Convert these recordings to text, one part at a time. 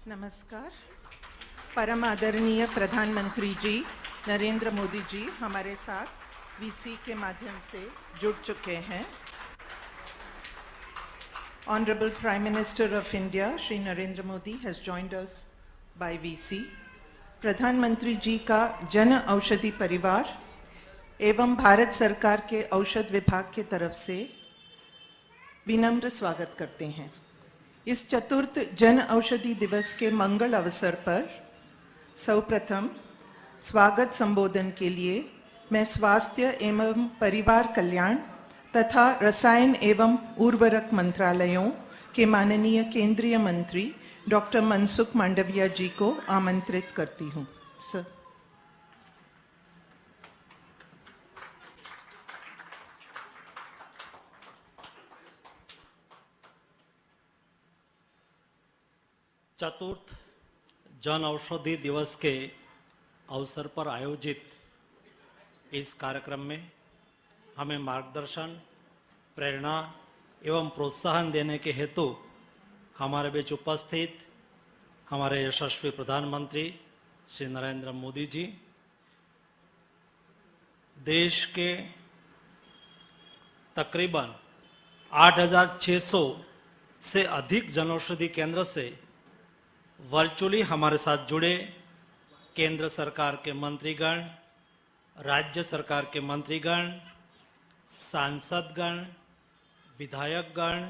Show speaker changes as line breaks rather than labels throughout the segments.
नमस्कार। परम आदरणीय प्रधानमंत्री जी नरेंद्र मोदी जी हमारे साथ वीसी के माध्यम से जुड़ चुके हैं। Honourable prime minister of India Shri Narendra Modi has joined us by VC. प्रधानमंत्री जी का जन औषधि परिवार एवं भारत सरकार के औषध विभाग की तरफ से विनम्र स्वागत करते हैं। इस चतुर्थ जन औषधि दिवस के मंगल अवसर पर सर्वप्रथम स्वागत संबोधन के लिए मैं स्वास्थ्य एवं परिवार कल्याण तथा रसायन एवं उर्वरक मंत्रालयों के माननीय केंद्रीय मंत्री डॉक्टर मनसुख मांडविया जी को आमंत्रित करती हूँ। सर।
चतुर्थ जन औषधि दिवस के अवसर पर आयोजित इस कार्यक्रम में हमें मार्गदर्शन, प्रेरणा एवं प्रोत्साहन देने के हेतु हमारे बीच उपस्थित हमारे यशस्वी प्रधानमंत्री श्री नरेंद्र मोदी जी, देश के तकरीबन 8,600 से अधिक जनऔषधि केंद्र से वर्चुअली हमारे साथ जुड़े केंद्र सरकार के मंत्रीगण, राज्य सरकार के मंत्रीगण, सांसदगण, विधायकगण,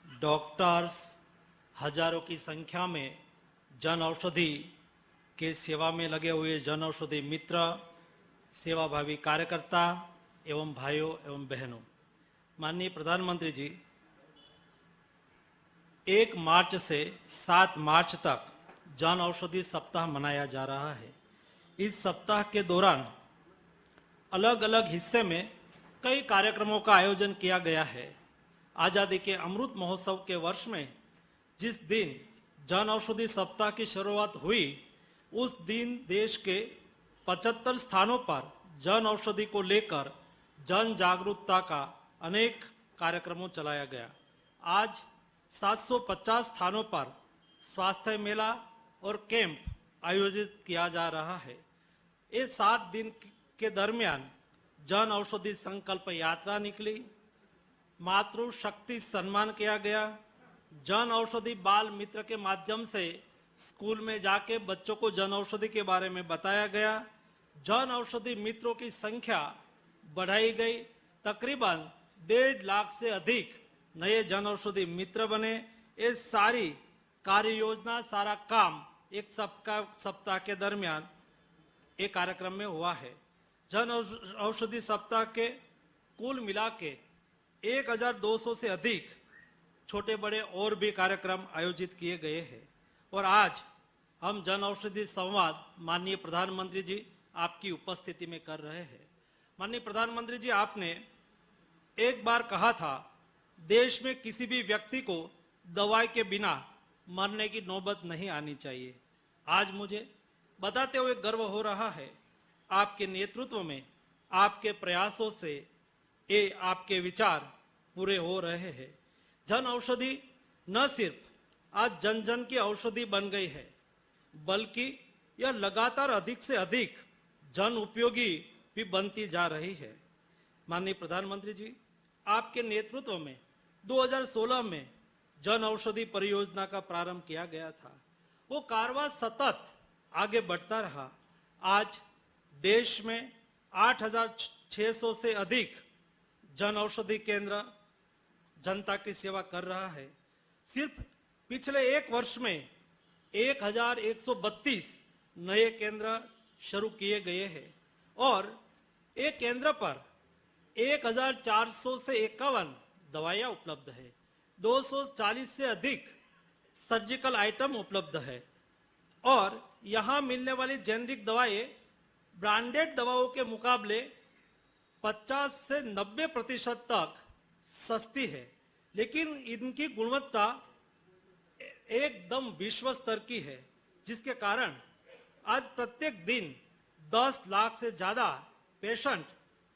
डॉक्टर्स, हजारों की संख्या में जन औषधि के सेवा में लगे हुए जन औषधि मित्र, सेवाभावी कार्यकर्ता एवं भाइयों एवं बहनों, माननीय प्रधानमंत्री जी, 1 मार्च से 7 मार्च तक जन औषधि सप्ताह मनाया जा रहा है। इस सप्ताह के दौरान अलग अलग हिस्से में कई कार्यक्रमों का आयोजन किया गया है। आज़ादी के अमृत महोत्सव के वर्ष में जिस दिन जन औषधि सप्ताह की शुरुआत हुई, उस दिन देश के 75 स्थानों पर जन औषधि को लेकर जन जागरूकता का अनेक कार्यक्रमों चलाया गया। आज 750 स्थानों पर स्वास्थ्य मेला और कैंप आयोजित किया जा रहा है। ये 7 दिन के दरमियान जन औषधि संकल्प यात्रा निकली, मातृ शक्ति सम्मान किया गया, जन औषधि बाल मित्र के माध्यम से स्कूल में जाके बच्चों को जन औषधि के बारे में बताया गया, जन औषधि मित्रों की संख्या बढ़ाई गई, तकरीबन 1.5 लाख से अधिक नए जन औषधि मित्र बने। ये सारी कार्य योजना, सारा काम एक सप्ताह के दरमियान एक कार्यक्रम में हुआ है। जन औषधि सप्ताह के कुल मिला के 1,200 से अधिक छोटे बड़े और भी कार्यक्रम आयोजित किए गए हैं। और आज हम जन औषधि संवाद माननीय प्रधानमंत्री जी आपकी उपस्थिति में कर रहे हैं। माननीय प्रधानमंत्री जी, आपने एक बार कहा था, देश में किसी भी व्यक्ति को दवाई के बिना मरने की नौबत नहीं आनी चाहिए। आज मुझे बताते हुए गर्व हो रहा है, आपके नेतृत्व में, आपके प्रयासों से ये आपके विचार पूरे हो रहे हैं। जन औषधि न सिर्फ आज जन जन की औषधि बन गई है, बल्कि यह लगातार अधिक से अधिक जन उपयोगी भी बनती जा रही है। माननीय प्रधानमंत्री जी, आपके नेतृत्व में 2016 में जन औषधि परियोजना का प्रारंभ किया गया था। वो कारवां सतत आगे बढ़ता रहा। आज देश में 8,600 से अधिक जन औषधि केंद्र जनता की सेवा कर रहा है। सिर्फ पिछले 1 वर्ष में 1,132 नए केंद्र शुरू किए गए हैं और एक केंद्र पर 1,400 से 51 दवाइयां उपलब्ध है, 240 से अधिक सर्जिकल आइटम उपलब्ध है और यहां मिलने वाली जेनरिक दवाएं ब्रांडेड दवाओं के मुकाबले 50 से 90% तक सस्ती है, लेकिन इनकी गुणवत्ता एकदम विश्व स्तर की है, जिसके कारण आज प्रत्येक दिन 10 लाख से ज्यादा पेशेंट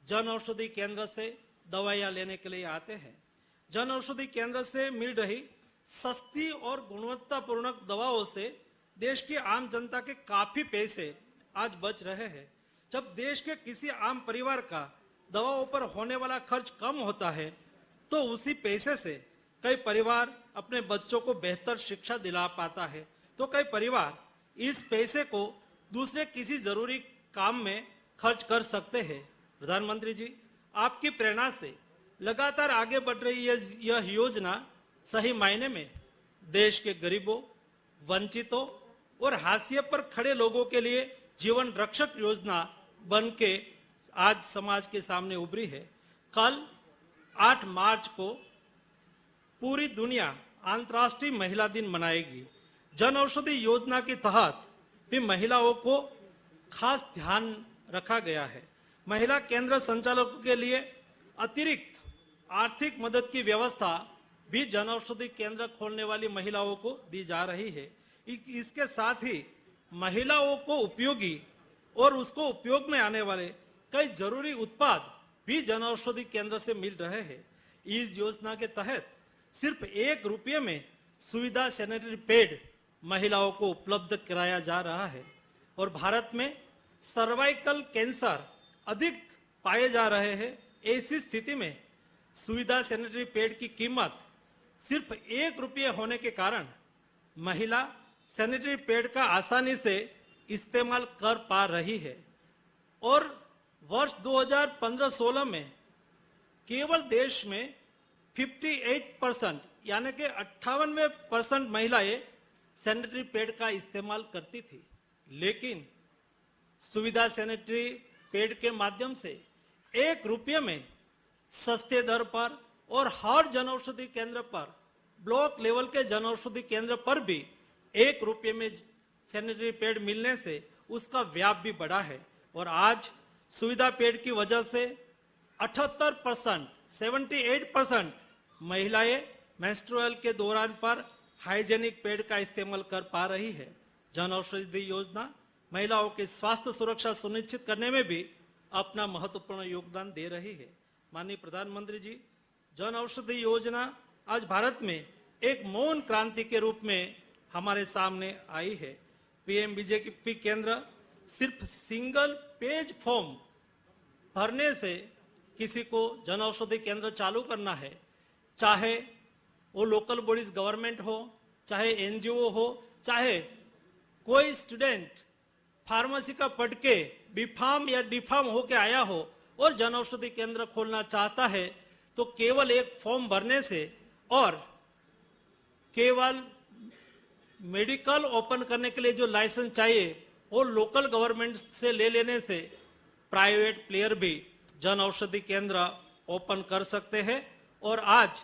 जन औषधि केंद्र से दवाइयां लेने के लिए आते हैं। जन औषधि केंद्र से मिल रही सस्ती और गुणवत्तापूर्ण दवाओं से देश की आम जनता के काफी पैसे आज बच रहे हैं। जब देश के किसी आम परिवार का दवाओं पर होने वाला खर्च कम होता है तो उसी पैसे से कई परिवार अपने बच्चों को बेहतर शिक्षा दिला पाता है, तो कई परिवार इस पैसे को दूसरे किसी जरूरी काम में खर्च कर सकते हैं। प्रधानमंत्री जी, आपकी प्रेरणा से लगातार आगे बढ़ रही यह योजना सही मायने में देश के गरीबों, वंचितों और हाशिए पर खड़े लोगों के लिए जीवन रक्षक योजना बन के आज समाज के सामने उभरी है। कल 8 मार्च को पूरी दुनिया अंतर्राष्ट्रीय महिला दिन मनाएगी। जन औषधि योजना के तहत भी महिलाओं को खास ध्यान रखा गया है। महिला केंद्र संचालकों के लिए अतिरिक्त आर्थिक मदद की व्यवस्था भी जन औषधि केंद्र खोलने वाली महिलाओं को दी जा रही है। इसके साथ ही महिलाओं को उपयोगी और उसको उपयोग में आने वाले कई जरूरी उत्पाद भी जन औषधि केंद्र से मिल रहे हैं। इस योजना के तहत सिर्फ 1 रुपये में सुविधा सैनिटरी पैड महिलाओं को उपलब्ध कराया जा रहा है और भारत में सर्वाइकल कैंसर अधिक पाए जा रहे हैं। ऐसी स्थिति में सुविधा सैनिटरी पैड की कीमत सिर्फ 1 रुपये होने के कारण महिला सैनिटरी पैड का आसानी से इस्तेमाल कर पा रही है और वर्ष 2015-16 में केवल देश में 58% यानी कि 98% महिलाएं सैनिटरी पैड का इस्तेमाल करती थी, लेकिन सुविधा सैनिटरी पैड के माध्यम से 1 रुपये में सस्ते दर पर और हर जनऔषधि केंद्र पर, ब्लॉक लेवल के जनऔषधि केंद्र पर भी 1 रुपये में सैनिटरी पैड मिलने से उसका व्याप भी बढ़ा है और आज सुविधा पैड की वजह से 78%, 78% महिलाएं मेंस्ट्रुअल के दौरान पर हाइजेनिक पैड का इस्तेमाल कर पा रही है। जन औषधि योजना महिलाओं की स्वास्थ्य सुरक्षा सुनिश्चित करने में भी अपना महत्वपूर्ण योगदान दे रही है। माननीय प्रधानमंत्री जी, जन औषधि योजना आज भारत में एक मौन क्रांति के रूप में हमारे सामने आई है। पीएमबीजेपी केंद्र सिर्फ सिंगल पेज फॉर्म भरने से किसी को जन औषधि केंद्र चालू करना है, चाहे वो लोकल बॉडीज गवर्नमेंट हो, चाहे एनजीओ हो, चाहे कोई स्टूडेंट फार्मेसी का पढ़ के बीफार्म या डीफार्म होके आया हो और जन औषधि केंद्र खोलना चाहता है, तो केवल एक फॉर्म भरने से और केवल मेडिकल ओपन करने के लिए जो लाइसेंस चाहिए वो लोकल गवर्नमेंट से ले लेने से प्राइवेट प्लेयर भी जन औषधि केंद्र ओपन कर सकते हैं और आज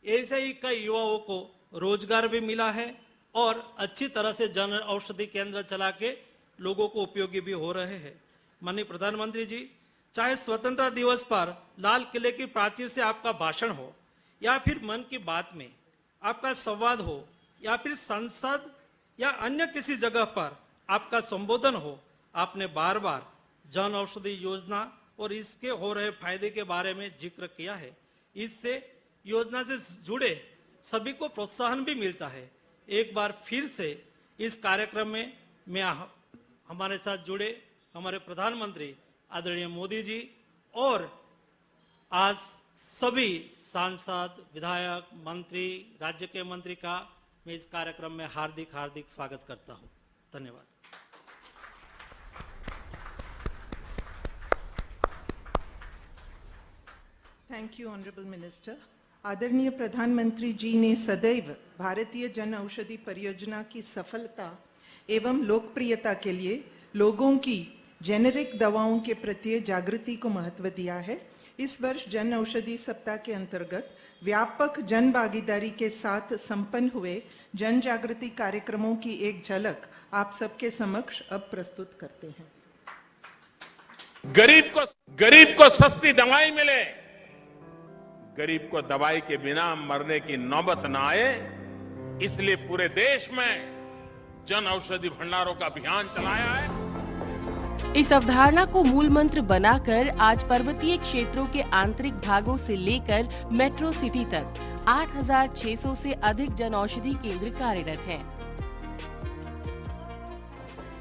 ऐसे ही कई युवाओं को रोजगार भी मिला है और अच्छी तरह से जन औषधि केंद्र चला के लोगों को उपयोगी भी हो रहे हैं। माननीय प्रधानमंत्री जी, चाहे स्वतंत्रता दिवस पर लाल किले की प्राचीर से आपका भाषण हो या फिर मन की बात में आपका संवाद हो या फिर संसद या अन्य किसी जगह पर आपका संबोधन हो, आपने बार बार जन औषधि योजना और इसके हो रहे फायदे के बारे में जिक्र किया है। इससे योजना से जुड़े सभी को प्रोत्साहन भी मिलता है। एक बार फिर से इस कार्यक्रम में मैं हमारे साथ जुड़े हमारे प्रधानमंत्री आदरणीय मोदी जी और आज सभी सांसद, विधायक, मंत्री, राज्य के मंत्री का मैं इस कार्यक्रम में हार्दिक स्वागत करता हूं। धन्यवाद।
Thank you honourable minister. आदरणीय प्रधानमंत्री जी ने सदैव भारतीय जन औषधि परियोजना की सफलता एवं लोकप्रियता के लिए लोगों की जेनेरिक दवाओं के प्रति जागृति को महत्व दिया है। इस वर्ष जन औषधि सप्ताह के अंतर्गत व्यापक जन भागीदारी के साथ संपन्न हुए जन जागृति कार्यक्रमों की एक झलक आप सबके समक्ष अब प्रस्तुत करते हैं।
गरीब को सस्ती दवाई मिले, गरीब को दवाई के बिना मरने की नौबत न आए, इसलिए पूरे देश में जन औषधि भंडारों का अभियान चलाया है।
इस अवधारणा को मूल मंत्र बनाकर आज पर्वतीय क्षेत्रों के आंतरिक भागों से लेकर मेट्रो सिटी तक 8,600 से अधिक जन औषधि केंद्र कार्यरत हैं।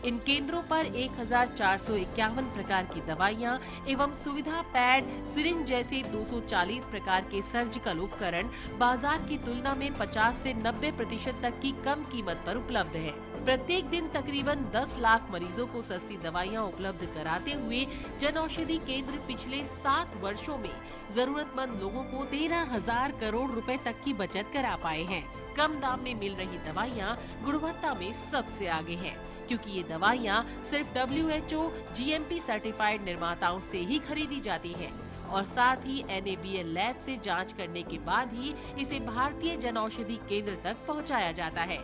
इन केंद्रों पर 1,451 प्रकार की दवाइयां एवं सुविधा पैड, सिरिंज जैसे 240 प्रकार के सर्जिकल उपकरण बाजार की तुलना में 50 से 90% तक की कम कीमत पर उपलब्ध हैं। प्रत्येक दिन तकरीबन 10 लाख मरीजों को सस्ती दवाइयां उपलब्ध कराते हुए जन औषधि केंद्र पिछले 7 वर्षों में जरूरतमंद लोगों को 13,000 करोड़ रुपए तक की बचत करा पाए हैं। कम दाम में मिल रही दवाइयां गुणवत्ता में सबसे आगे हैं, क्योंकि ये दवाइयां सिर्फ WHO GMP सर्टिफाइड निर्माताओं से ही खरीदी जाती हैं और साथ ही NABL लैब से जांच करने के बाद ही इसे भारतीय जन औषधि केंद्र तक पहुंचाया जाता है।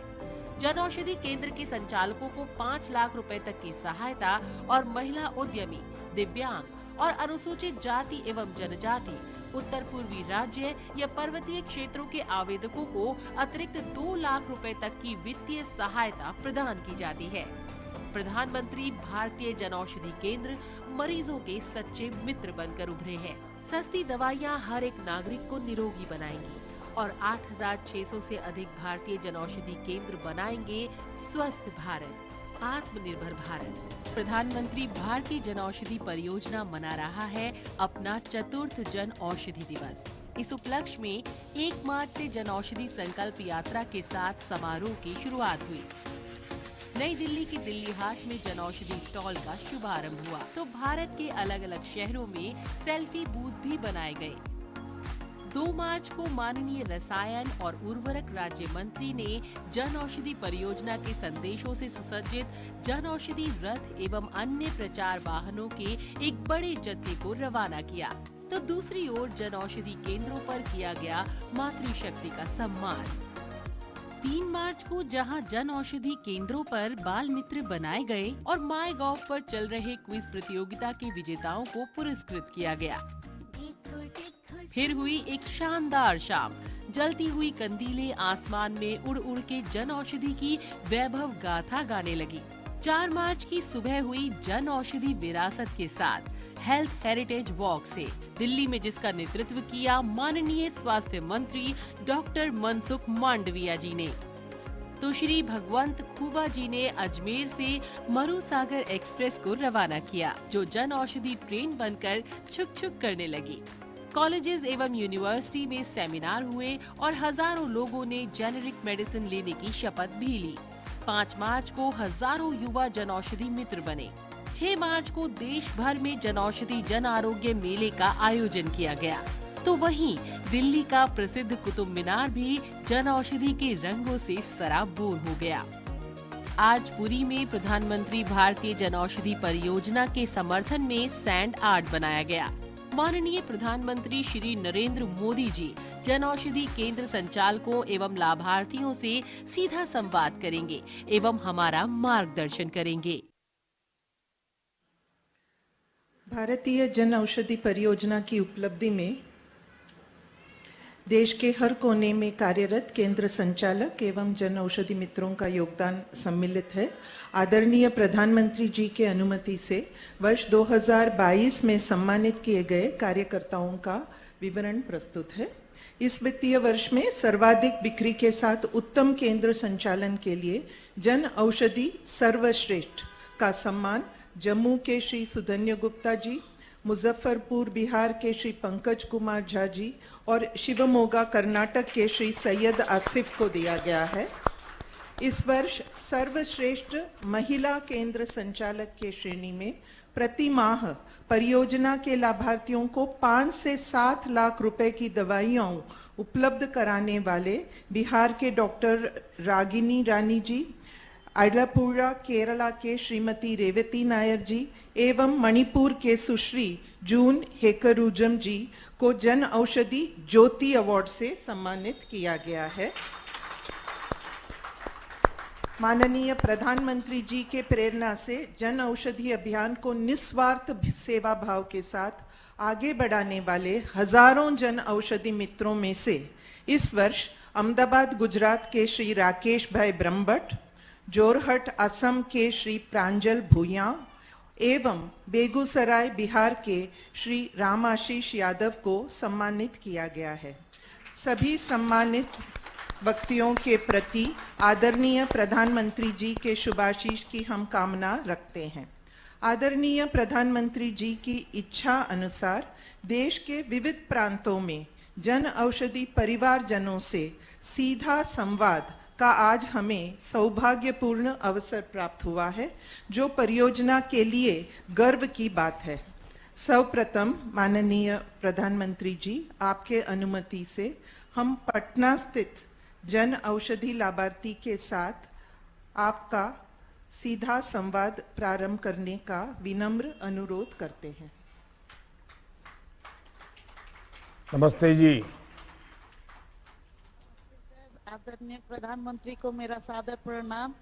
जन औषधि केंद्र के संचालकों को 5 लाख रुपए तक की सहायता और महिला उद्यमी, दिव्यांग और अनुसूचित जाति एवं जनजाति, उत्तर पूर्वी राज्य या पर्वतीय क्षेत्रों के आवेदकों को अतिरिक्त 2 लाख रुपए तक की वित्तीय सहायता प्रदान की जाती है। प्रधानमंत्री भारतीय जन औषधि केंद्र मरीजों के सच्चे मित्र बनकर उभरे हैं। सस्ती दवाइयां हर एक नागरिक को निरोगी बनाएंगी और 8,600 से अधिक भारतीय जन औषधि केंद्र बनाएंगे स्वस्थ भारत, आत्मनिर्भर भारत। प्रधानमंत्री भारतीय जन औषधि परियोजना मना रहा है अपना चतुर्थ जन औषधि दिवस। इस उपलक्ष्य में 1 मार्च से जन औषधि संकल्प यात्रा के साथ समारोह की शुरुआत हुई। नई दिल्ली के दिल्ली हाट में जन औषधि स्टॉल का शुभारंभ हुआ तो भारत के अलग अलग शहरों में सेल्फी बूथ भी बनाए गए। 2 मार्च को माननीय रसायन और उर्वरक राज्य मंत्री ने जन औषधि परियोजना के संदेशों से सुसज्जित जन औषधि रथ एवं अन्य प्रचार वाहनों के एक बड़े जत्थे को रवाना किया, तो दूसरी ओर जन औषधि केंद्रों पर किया गया मातृशक्ति का सम्मान। 3 मार्च को जहां जन औषधि केंद्रों पर बाल मित्र बनाए गए और माय-गॉव पर चल रहे क्विज प्रतियोगिता के विजेताओं को पुरस्कृत किया गया। फिर हुई एक शानदार शाम। जलती हुई कंदीलें आसमान में उड़ उड़ के जन औषधि की वैभव गाथा गाने लगी। 4 मार्च की सुबह हुई जन औषधि विरासत के साथ हेल्थ हेरिटेज वॉक से दिल्ली में, जिसका नेतृत्व किया माननीय स्वास्थ्य मंत्री डॉक्टर मनसुख मांडविया जी ने, तो श्री भगवंत खूबा जी ने अजमेर से मरुसागर एक्सप्रेस को रवाना किया, जो जन औषधि ट्रेन बनकर छुक छुक करने लगी। कॉलेजेस एवं यूनिवर्सिटी में सेमिनार हुए और हजारों लोगों ने जेनेरिक मेडिसिन लेने की शपथ भी ली। 5 मार्च को हजारों युवा जन औषधि मित्र बने। 6 मार्च को देश भर में जन औषधि जन आरोग्य मेले का आयोजन किया गया, तो वहीं दिल्ली का प्रसिद्ध कुतुब मीनार भी जन औषधि के रंगों से सराबोर हो गया। आज पुरी में प्रधानमंत्री भारतीय जन औषधि परियोजना के समर्थन में सैंड आर्ट बनाया गया। माननीय प्रधानमंत्री श्री नरेंद्र मोदी जी जन औषधि केंद्र संचालकों एवं लाभार्थियों से सीधा संवाद करेंगे एवं हमारा मार्गदर्शन करेंगे।
भारतीय जन औषधि परियोजना की उपलब्धि में देश के हर कोने में कार्यरत केंद्र संचालक एवं जन औषधि मित्रों का योगदान सम्मिलित है। आदरणीय प्रधानमंत्री जी के अनुमति से वर्ष 2022 में सम्मानित किए गए कार्यकर्ताओं का विवरण प्रस्तुत है। इस वित्तीय वर्ष में सर्वाधिक बिक्री के साथ उत्तम केंद्र संचालन के लिए जन औषधि सर्वश्रेष्ठ का सम्मान जम्मू के श्री सुधन्य गुप्ता जी, मुजफ्फरपुर बिहार के श्री पंकज कुमार झा जी और शिवमोगा कर्नाटक के श्री सैयद आसिफ को दिया गया है। इस वर्ष सर्वश्रेष्ठ महिला केंद्र संचालक के श्रेणी में प्रति माह परियोजना के लाभार्थियों को 5 से 7 लाख रुपए की दवाइयां उपलब्ध कराने वाले बिहार के डॉक्टर रागिनी रानी जी, आइलापुरा केरला के श्रीमती रेवती नायर जी एवं मणिपुर के सुश्री जून हेकरुजम जी को जन औषधि ज्योति अवार्ड से सम्मानित किया गया है। माननीय प्रधानमंत्री जी के प्रेरणा से जन औषधि अभियान को निस्वार्थ सेवा भाव के साथ आगे बढ़ाने वाले हजारों जन औषधि मित्रों में से इस वर्ष अहमदाबाद गुजरात के श्री राकेश भाई ब्रह्मभट्ट, जोरहट असम के श्री प्रांजल भूया एवं बेगूसराय बिहार के श्री रामाशीष यादव को सम्मानित किया गया है। सभी सम्मानित व्यक्तियों के प्रति आदरणीय प्रधानमंत्री जी के शुभाशीष की हम कामना रखते हैं। आदरणीय प्रधानमंत्री जी की इच्छा अनुसार देश के विविध प्रांतों में जन औषधि परिवारजनों से सीधा संवाद का आज हमें सौभाग्यपूर्ण अवसर प्राप्त हुआ है, जो परियोजना के लिए गर्व की बात है। सर्वप्रथम माननीय प्रधानमंत्री जी, आपके अनुमति से हम पटना स्थित जन औषधि लाभार्थी के साथ आपका सीधा संवाद प्रारंभ करने का विनम्र अनुरोध करते हैं।
नमस्ते जी।
आदरणीय प्रधानमंत्री को मेरा सादर प्रणाम।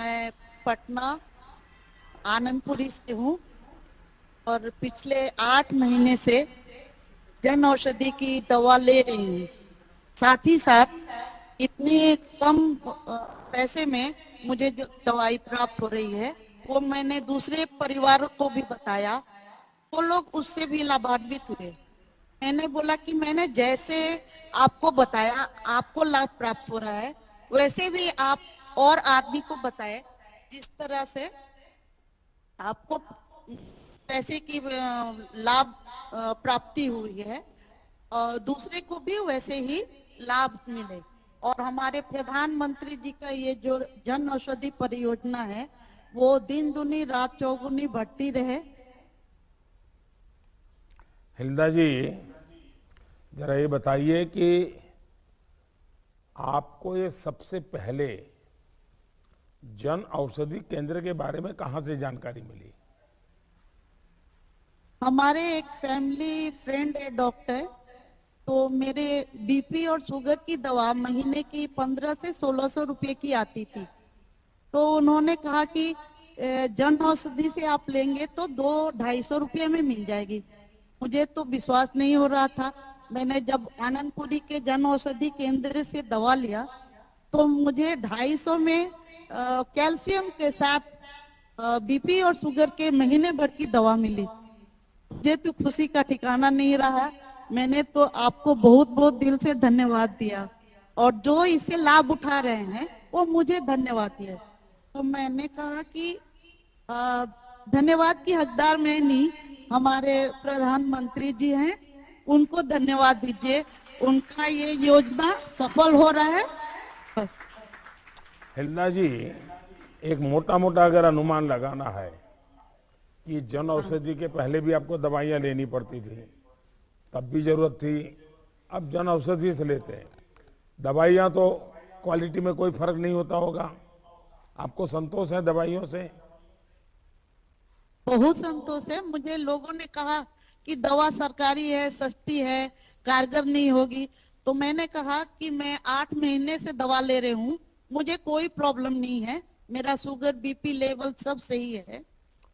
मैं पटना आनंदपुरी से हूँ और पिछले 8 महीने से जन औषधि की दवा ले रही हूँ। साथ ही साथ इतनी कम पैसे में मुझे जो दवाई प्राप्त हो रही है वो मैंने दूसरे परिवारों को भी बताया, वो लोग उससे भी लाभान्वित हुए। मैंने बोला कि मैंने जैसे आपको बताया आपको लाभ प्राप्त हो रहा है, वैसे भी आप और आदमी को बताएं जिस तरह से आपको पैसे की लाभ प्राप्ति हुई है और दूसरे को भी वैसे ही लाभ मिले। और हमारे प्रधानमंत्री जी का ये जो जन औषधि परियोजना है वो दिन दुनी रात चौगुनी बढ़ती रहे।
हिल्दा जी, जरा ये बताइए कि आपको ये सबसे पहले जन औषधि केंद्र के बारे में कहां से जानकारी मिली?
हमारे एक फैमिली फ्रेंड है डॉक्टर, तो मेरे बीपी और शुगर की दवा महीने की 1500 से 1600 रुपए की आती थी। तो उन्होंने कहा कि जन औषधि से आप लेंगे तो 200-250 रुपये में मिल जाएगी। मुझे तो विश्वास नहीं हो रहा था। मैंने जब आनंदपुरी के जन औषधि केंद्र से दवा लिया तो मुझे 250 में कैल्शियम के साथ बीपी और शुगर के महीने भर की दवा मिली। मुझे तो खुशी का ठिकाना नहीं रहा। मैंने तो आपको बहुत बहुत दिल से धन्यवाद दिया और जो इससे लाभ उठा रहे हैं वो मुझे धन्यवाद दिया। तो मैंने कहा कि धन्यवाद की हकदार मैं नहीं, हमारे प्रधानमंत्री जी हैं, उनको धन्यवाद दीजिए। उनका ये योजना सफल हो रहा है। बस।
हिल्दा जी, एक मोटा मोटा अगर अनुमान लगाना है कि जन औषधि के पहले भी आपको दवाइयां लेनी पड़ती थी, तब भी जरूरत थी, अब जन औषधि से लेते हैं दवाइयां, तो क्वालिटी में कोई फर्क नहीं होता होगा। आपको संतोष है दवाइयों से?
बहुत संतोष है। मुझे लोगों ने कहा कि दवा सरकारी है, सस्ती है, कारगर नहीं होगी, तो मैंने कहा कि मैं 8 महीने से दवा ले रही हूँ, मुझे कोई प्रॉब्लम नहीं है, मेरा शुगर बीपी लेवल सब सही है।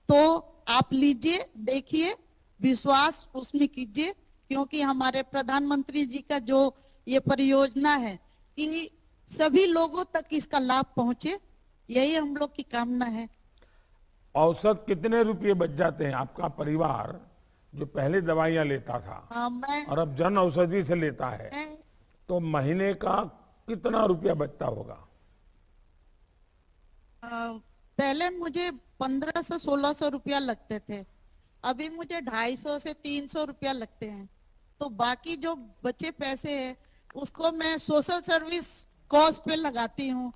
तो आप लीजिए, देखिए, विश्वास उसमें कीजिए, क्योंकि हमारे प्रधानमंत्री जी का जो ये परियोजना है कि सभी लोगों तक इसका लाभ पहुंचे, यही हम लोग की कामना है।
औसत कितने रुपये बच जाते हैं आपका परिवार जो पहले दवाइयां लेता था और अब जन औषधि से लेता है, तो महीने का कितना रुपया बचता होगा?
पहले मुझे 1500 से 1600 रुपया लगते थे, अभी मुझे 250 से 300 रुपया लगते हैं। तो बाकी जो बचे पैसे हैं उसको मैं सोशल सर्विस कॉज पे लगाती हूँ।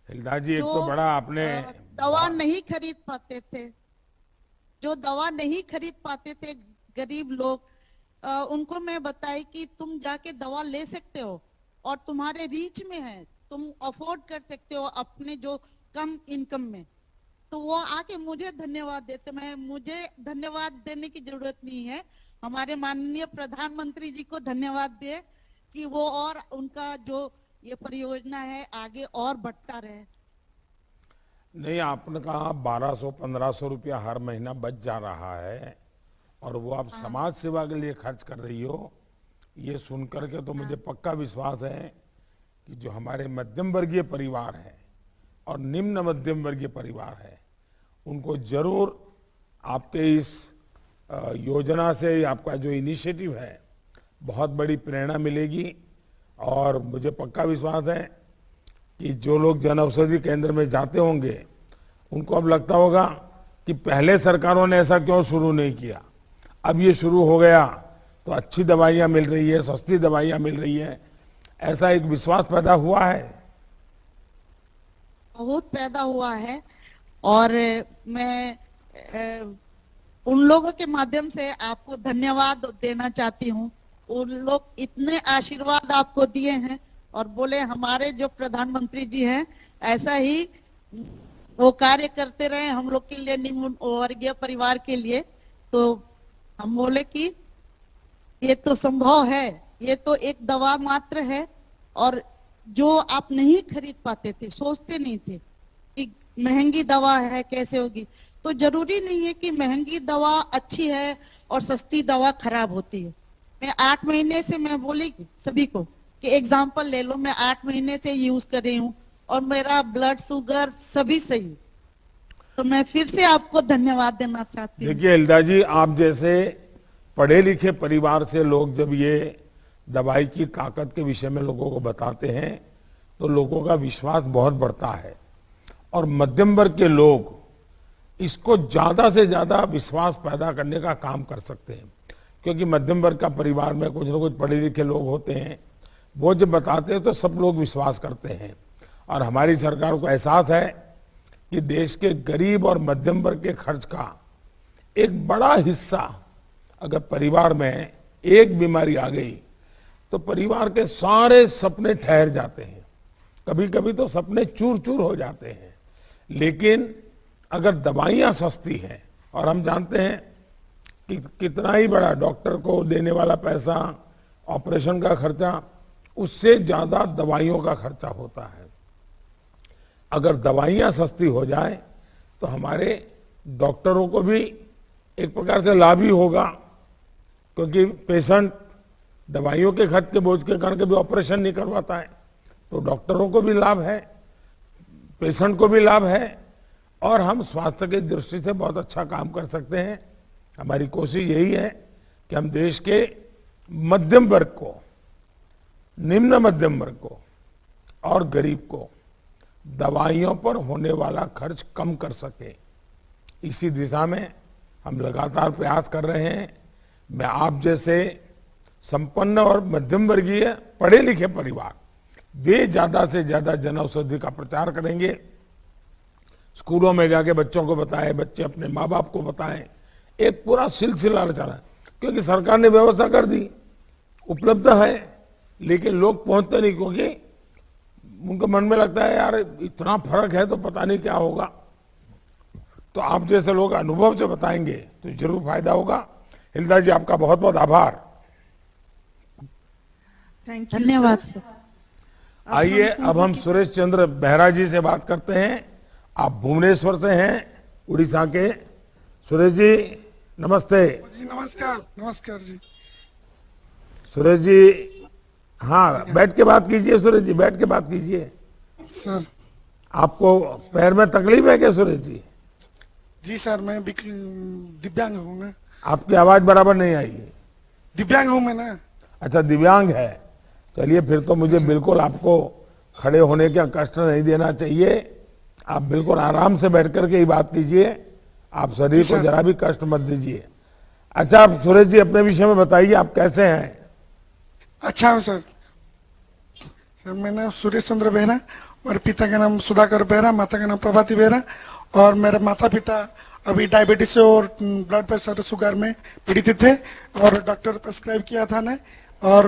हिल्दा जी, एक तो बड़ा आपने
दवा नहीं खरीद पाते थे, जो दवा नहीं खरीद पाते थे गरीब लोग, उनको मैं बताई कि तुम जाके दवा ले सकते हो और तुम्हारे रीच में है, तुम अफोर्ड कर सकते हो अपने जो कम इनकम में। तो वो आके मुझे धन्यवाद देते। मुझे धन्यवाद देने की जरूरत नहीं है, हमारे माननीय प्रधानमंत्री जी को धन्यवाद दे कि वो और उनका जो ये परियोजना है आगे और बढ़ता रहे।
नहीं, आपने कहा 1200-1500 रुपया हर महीना बच जा रहा है और वो आप समाज सेवा के लिए खर्च कर रही हो, ये सुनकर के तो मुझे पक्का विश्वास है कि जो हमारे मध्यम वर्गीय परिवार है और निम्न मध्यम वर्गीय परिवार है, उनको जरूर आपके इस योजना से, आपका जो इनिशिएटिव है,
बहुत बड़ी प्रेरणा मिलेगी। और मुझे पक्का विश्वास है कि जो लोग जन औषधि केंद्र में जाते होंगे उनको अब लगता होगा कि पहले सरकारों ने ऐसा क्यों शुरू नहीं किया, अब ये शुरू हो गया तो अच्छी दवाइयाँ मिल रही है, सस्ती दवाइयाँ मिल रही है, ऐसा एक विश्वास पैदा हुआ है।
बहुत पैदा हुआ है। और मैं उन लोगों के माध्यम से आपको धन्यवाद देना चाहती हूँ। उन लोग इतने आशीर्वाद आपको दिए हैं और बोले हमारे जो प्रधानमंत्री जी हैं ऐसा ही वो कार्य करते रहे हम लोग के लिए, निम्न वर्गीय परिवार के लिए। तो हम बोले कि ये तो संभव है, ये तो एक दवा मात्र है और जो आप नहीं खरीद पाते थे, सोचते नहीं थे कि महंगी दवा है कैसे होगी, तो जरूरी नहीं है कि महंगी दवा अच्छी है और सस्ती दवा खराब होती है। मैं 8 महीने से मैं बोली सभी को कि एग्जाम्पल ले लो, मैं 8 महीने से यूज कर रही हूँ और मेरा ब्लड शुगर सभी सही। तो मैं फिर से आपको धन्यवाद देना चाहती हूँ।
देखिए हिल्दा जी, आप जैसे पढ़े लिखे परिवार से लोग जब ये दवाई की ताकत के विषय में लोगों को बताते हैं तो लोगों का विश्वास बहुत बढ़ता है और मध्यम वर्ग के लोग इसको ज्यादा से ज्यादा विश्वास पैदा करने का काम कर सकते हैं, क्योंकि मध्यम वर्ग का परिवार में कुछ न कुछ पढ़े लिखे लोग होते हैं, वो जब बताते हैं तो सब लोग विश्वास करते हैं। और हमारी सरकार को एहसास है कि देश के गरीब और मध्यम वर्ग के खर्च का एक बड़ा हिस्सा अगर परिवार में एक बीमारी आ गई तो परिवार के सारे सपने ठहर जाते हैं, कभी कभी तो सपने चूर चूर हो जाते हैं। लेकिन अगर दवाइयाँ सस्ती हैं, और हम जानते हैं कि कितना ही बड़ा डॉक्टर को देने वाला पैसा, ऑपरेशन का खर्चा, उससे ज्यादा दवाइयों का खर्चा होता है। अगर दवाइयाँ सस्ती हो जाए तो हमारे डॉक्टरों को भी एक प्रकार से लाभ ही होगा, क्योंकि पेशेंट दवाइयों के खर्च के बोझ के कारण कभी ऑपरेशन नहीं करवाता है, तो डॉक्टरों को भी लाभ है, पेशेंट को भी लाभ है और हम स्वास्थ्य की दृष्टि से बहुत अच्छा काम कर सकते हैं। हमारी कोशिश यही है कि हम देश के मध्यम वर्ग को, निम्न मध्यम वर्ग को और गरीब को दवाइयों पर होने वाला खर्च कम कर सके। इसी दिशा में हम लगातार प्रयास कर रहे हैं। मैं आप जैसे संपन्न और मध्यम वर्गीय पढ़े लिखे परिवार, वे ज्यादा से ज्यादा जन औषधि का प्रचार करेंगे, स्कूलों में जाके बच्चों को बताएं, बच्चे अपने माँ बाप को बताएं, एक पूरा सिलसिला चला, क्योंकि सरकार ने व्यवस्था कर दी, उपलब्ध है, लेकिन लोग पहुंचते नहीं, क्योंकि उनके मन में लगता है यार इतना फर्क है तो पता नहीं क्या होगा। तो आप जैसे लोग अनुभव से बताएंगे तो जरूर फायदा होगा। हिल्दा जी, आपका बहुत बहुत आभार।
Thank you.
धन्यवाद सर।
आइए अब हम सुरेश चंद्र बेहरा जी से बात करते हैं। आप भुवनेश्वर से हैं, उड़ीसा के। सुरेश जी नमस्ते।
जी नमस्कार। नमस्कार जी।
सुरेश जी, हाँ बैठ के बात कीजिए। सुरेश जी बैठ के बात कीजिए।
सर
आपको पैर में तकलीफ है क्या सुरेश जी?
जी सर, मैं दिव्यांग हूँ ना।
आपकी आवाज बराबर नहीं आई है।
दिव्यांग हूँ मैं ना।
अच्छा, दिव्यांग है। चलिए फिर तो मुझे बिल्कुल आपको खड़े होने का कष्ट नहीं देना चाहिए। आप बिल्कुल आराम से बैठ करके ही बात कीजिए, आप शरीर को जरा भी कष्ट मत दीजिए। अच्छा, आप सुरेश जी अपने विषय में बताइए, आप कैसे हैं?
अच्छा हूँ सर। सर मैं नाम सुरेश चंद्र बेहरा, और पिता का नाम सुधाकर बेहरा, माता का नाम प्रभाती बेहरा। और मेरे माता पिता अभी डायबिटीज से और ब्लड प्रेशर शुगर में पीड़ित थे और डॉक्टर प्रेस्क्राइब किया था ने, और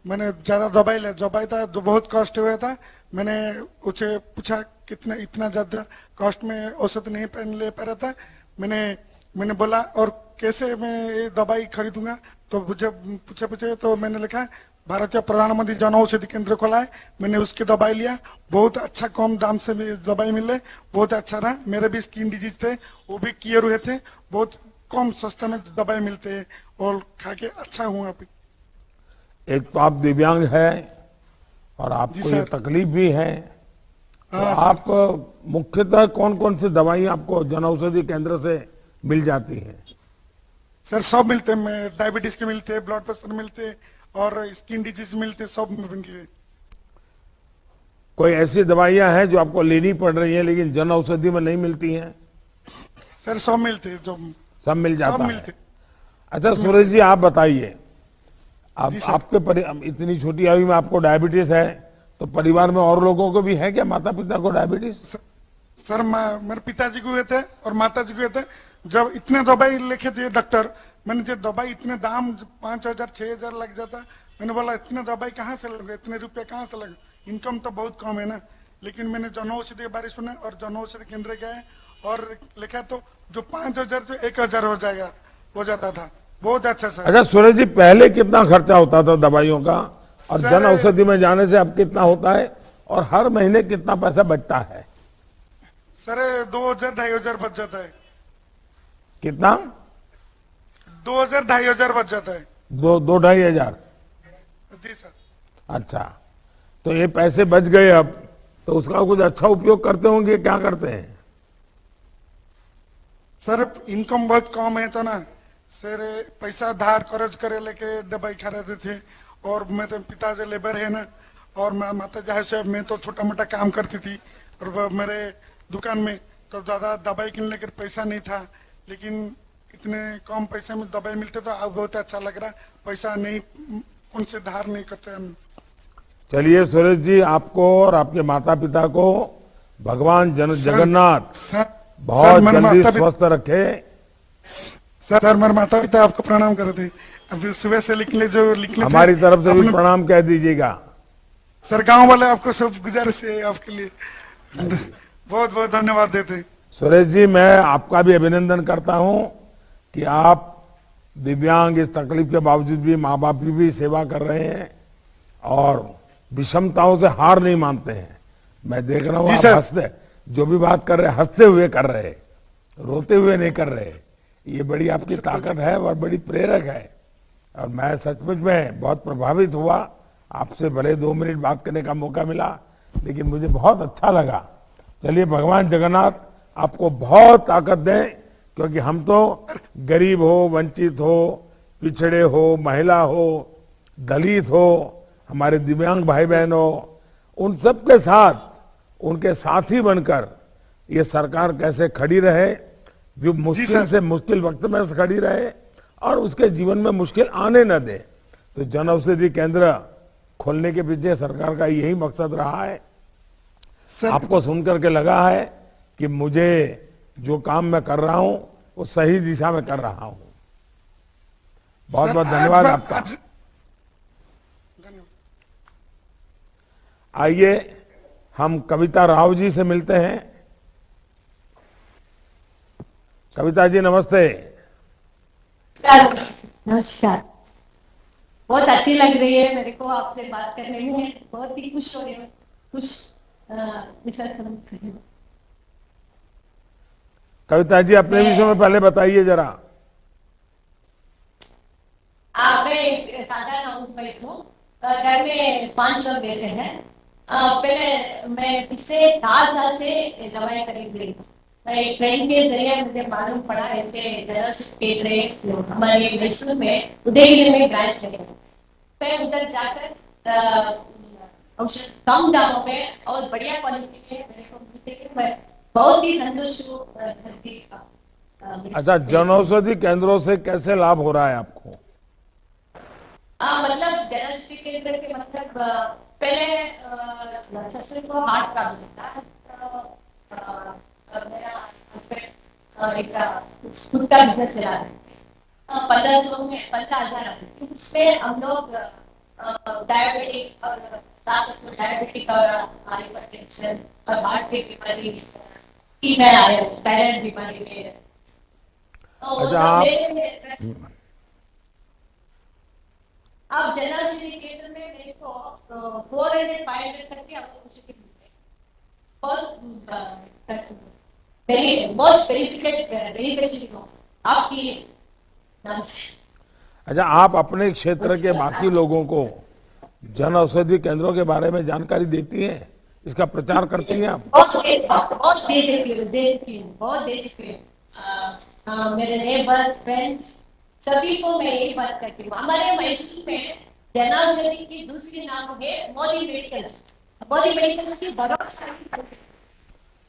मैंने ज्यादा दवाई था तो बहुत कॉस्ट हुआ था। मैंने उसे पूछा कितना इतना ज्यादा कॉस्ट में औसत नहीं ले पा रहा था। मैंने बोला और कैसे मैं ये दवाई खरीदूंगा, तो जब पूछे तो मैंने लिखा भारतीय प्रधानमंत्री जन औषधि केंद्र खोला है। मैंने उसकी दवाई लिया, बहुत अच्छा कम दाम से दवाई मिले, बहुत अच्छा रहा। मेरे भी स्किन डिजीज थे, वो भी क्लियर हुए थे, बहुत कम सस्ते में दवाई मिलते हैं और खा के अच्छा हुआ।
एक तो आप दिव्यांग है और आपको ये तकलीफ भी है, तो आप मुख्यतः कौन कौन सी दवाई आपको जन औषधि केंद्र से मिल जाती हैं?
सर सब मिलते हैं, डायबिटीज के मिलते हैं, ब्लड प्रेशर मिलते हैं और स्किन डिजीज मिलते हैं, सब मिलते हैं।
कोई ऐसी दवाइयां हैं जो आपको लेनी पड़ रही हैं लेकिन जन औषधि में नहीं मिलती हैं?
सर सब मिलते हैं, जो
सब मिल जाता
सब
है।
मिलते।
अच्छा सुरेश जी आप बताइए, आप
जी सर।
इतनी छोटी आयु में आपको डायबिटीज है तो परिवार में और लोगों को भी है क्या, माता पिता को डायबिटीज?
सर मेरे पिताजी को हुए थे और माता जी को हुए थे। जब इतने दवाई लिखे दिए डॉक्टर, मैंने जो दवाई इतने दाम 5,000 6,000 लग जाता, मैंने बोला इतने दवाई कहाँ से लगे, इतने रुपए कहाँ से लगे, इनकम तो बहुत कम है ना। लेकिन मैंने जन औषधि के बारे सुना और जन औषधि केंद्र गए और लिखा तो जो 5,000 से 1,000 हो जाता था। बहुत अच्छा सर।
अच्छा सुरेश जी पहले कितना खर्चा होता था दवाइयों का और
सर,
जन औषधि में जाने से अब कितना होता है और हर महीने कितना पैसा बचता है?
सर 2,000-2,500 बच जाता है।
कितना?
2,000-2,500 बच जाता है।
2-2,500?
जी सर।
अच्छा तो ये पैसे बच गए अब तो उसका कुछ अच्छा उपयोग करते होंगे, क्या करते हैं?
सर इनकम बहुत कम है तो ना सर, पैसा धार कर्ज करे लेके दवाई खा रहे थे। और मैं तो पिताजी लेबर है ना, और माता जी से मैं तो छोटा मोटा काम करती थी और मेरे दुकान में तो ज्यादा दवाई किनने के पैसा नहीं था। लेकिन इतने कम पैसे में दवाई मिलते तो अब बहुत अच्छा लग रहा, पैसा नहीं उनसे धार नहीं करते हम।
चलिए सुरेश जी आपको और आपके माता पिता को भगवान जगन्नाथ बहुत जल्दी स्वस्थ रखे।
सर मेरे माता पिता आपको प्रणाम करते हैं। अभी सुबह से लिखने
हमारी तरफ से भी प्रणाम कह दीजिएगा।
सर गांव वाले आपको सब गुजारिश है आपके लिए, बहुत बहुत धन्यवाद देते हैं।
सुरेश जी मैं आपका भी अभिनंदन करता हूं कि आप दिव्यांग इस तकलीफ के बावजूद भी माँ बाप की भी सेवा कर रहे हैं और विषमताओं से हार नहीं मानते हैं। मैं देख रहा हूँ आप हंसते, जो भी बात कर रहे हंसते हुए कर रहे, रोते हुए नहीं कर रहे। ये बड़ी आपकी ताकत है और बड़ी प्रेरक है और मैं सचमुच में बहुत प्रभावित हुआ। आपसे भले 2 मिनट बात करने का मौका मिला लेकिन मुझे बहुत अच्छा लगा। चलिए भगवान जगन्नाथ आपको बहुत ताकत दें, क्योंकि हम तो गरीब हो, वंचित हो, पिछड़े हो, महिला हो, दलित हो, हमारे दिव्यांग भाई बहन हो, उन सब के साथ उनके साथी बनकर ये सरकार कैसे खड़ी रहे, जो मुश्किल से मुश्किल वक्त में खड़ी रहे और उसके जीवन में मुश्किल आने न दे। तो जन औषधि केंद्र खोलने के पीछे सरकार का यही मकसद रहा है। आपको सुनकर के लगा है कि मुझे जो काम मैं कर रहा हूं वो सही दिशा में कर रहा हूं। बहुत बहुत धन्यवाद आपका। आइए हम कविता राव जी से मिलते हैं। कविता जी नमस्ते।
नमस्कार। बहुत अच्छी लग रही है मेरे को आपसे बात करने में, बहुत ही खुश हो रही हूँ,
कविता जी अपने विषय में पहले बताइए जरा।
मैं साधारण हाउसवाइफ हूँ, घर में 5 लोग रहते हैं। पहले मैं पिछले 4 साल से दवाई खरीद रही हूँ। एक फ्रेंड के जरिए मुझे मालूम पड़ा ऐसे केंद्र हमारे विश्व में उदयगिरी में ब्रांच है। मैं उधर जाकर औषध कम दामों में और बढ़िया क्वालिटी के मेरे को मिलते, मैं बहुत ही संतुष्ट हूँ।
अच्छा जन औषधि केंद्रों से कैसे लाभ हो रहा है आपको?
मतलब जन औषधि केंद्र के मतलब पहले ससुर को हार्ट प्रॉब्लम था, मेरा हस्बैंड एक खुद का बिजनेस चला रहे हैं, 15,000 उसमें हम लोग डायबिटिक और डायबिटिक और हाइपरटेंशन और हार्ट की बीमारी की मैं आया, थायराइड बीमारी में। अब जन औषधि केंद्र में मेरे को 400-500 तक की औषधि मोस्ट बेनिफिशियल आपकी नाम से।
अच्छा आप अपने क्षेत्र के बाकी लोगों को जन औषधि केंद्रों के बारे में जानकारी देती हैं, इसका प्रचार करती हैं आप?
बहुत दे चुकी हूँ। मेरे नेबर्स फ्रेंड्स सभी को मैं यही बात करती हूँ। हमारे मैसूर में जनौषधि की दूसरी नाम है मोदी मेडिकल्स। मोदी मेडिकल्स की बरोबर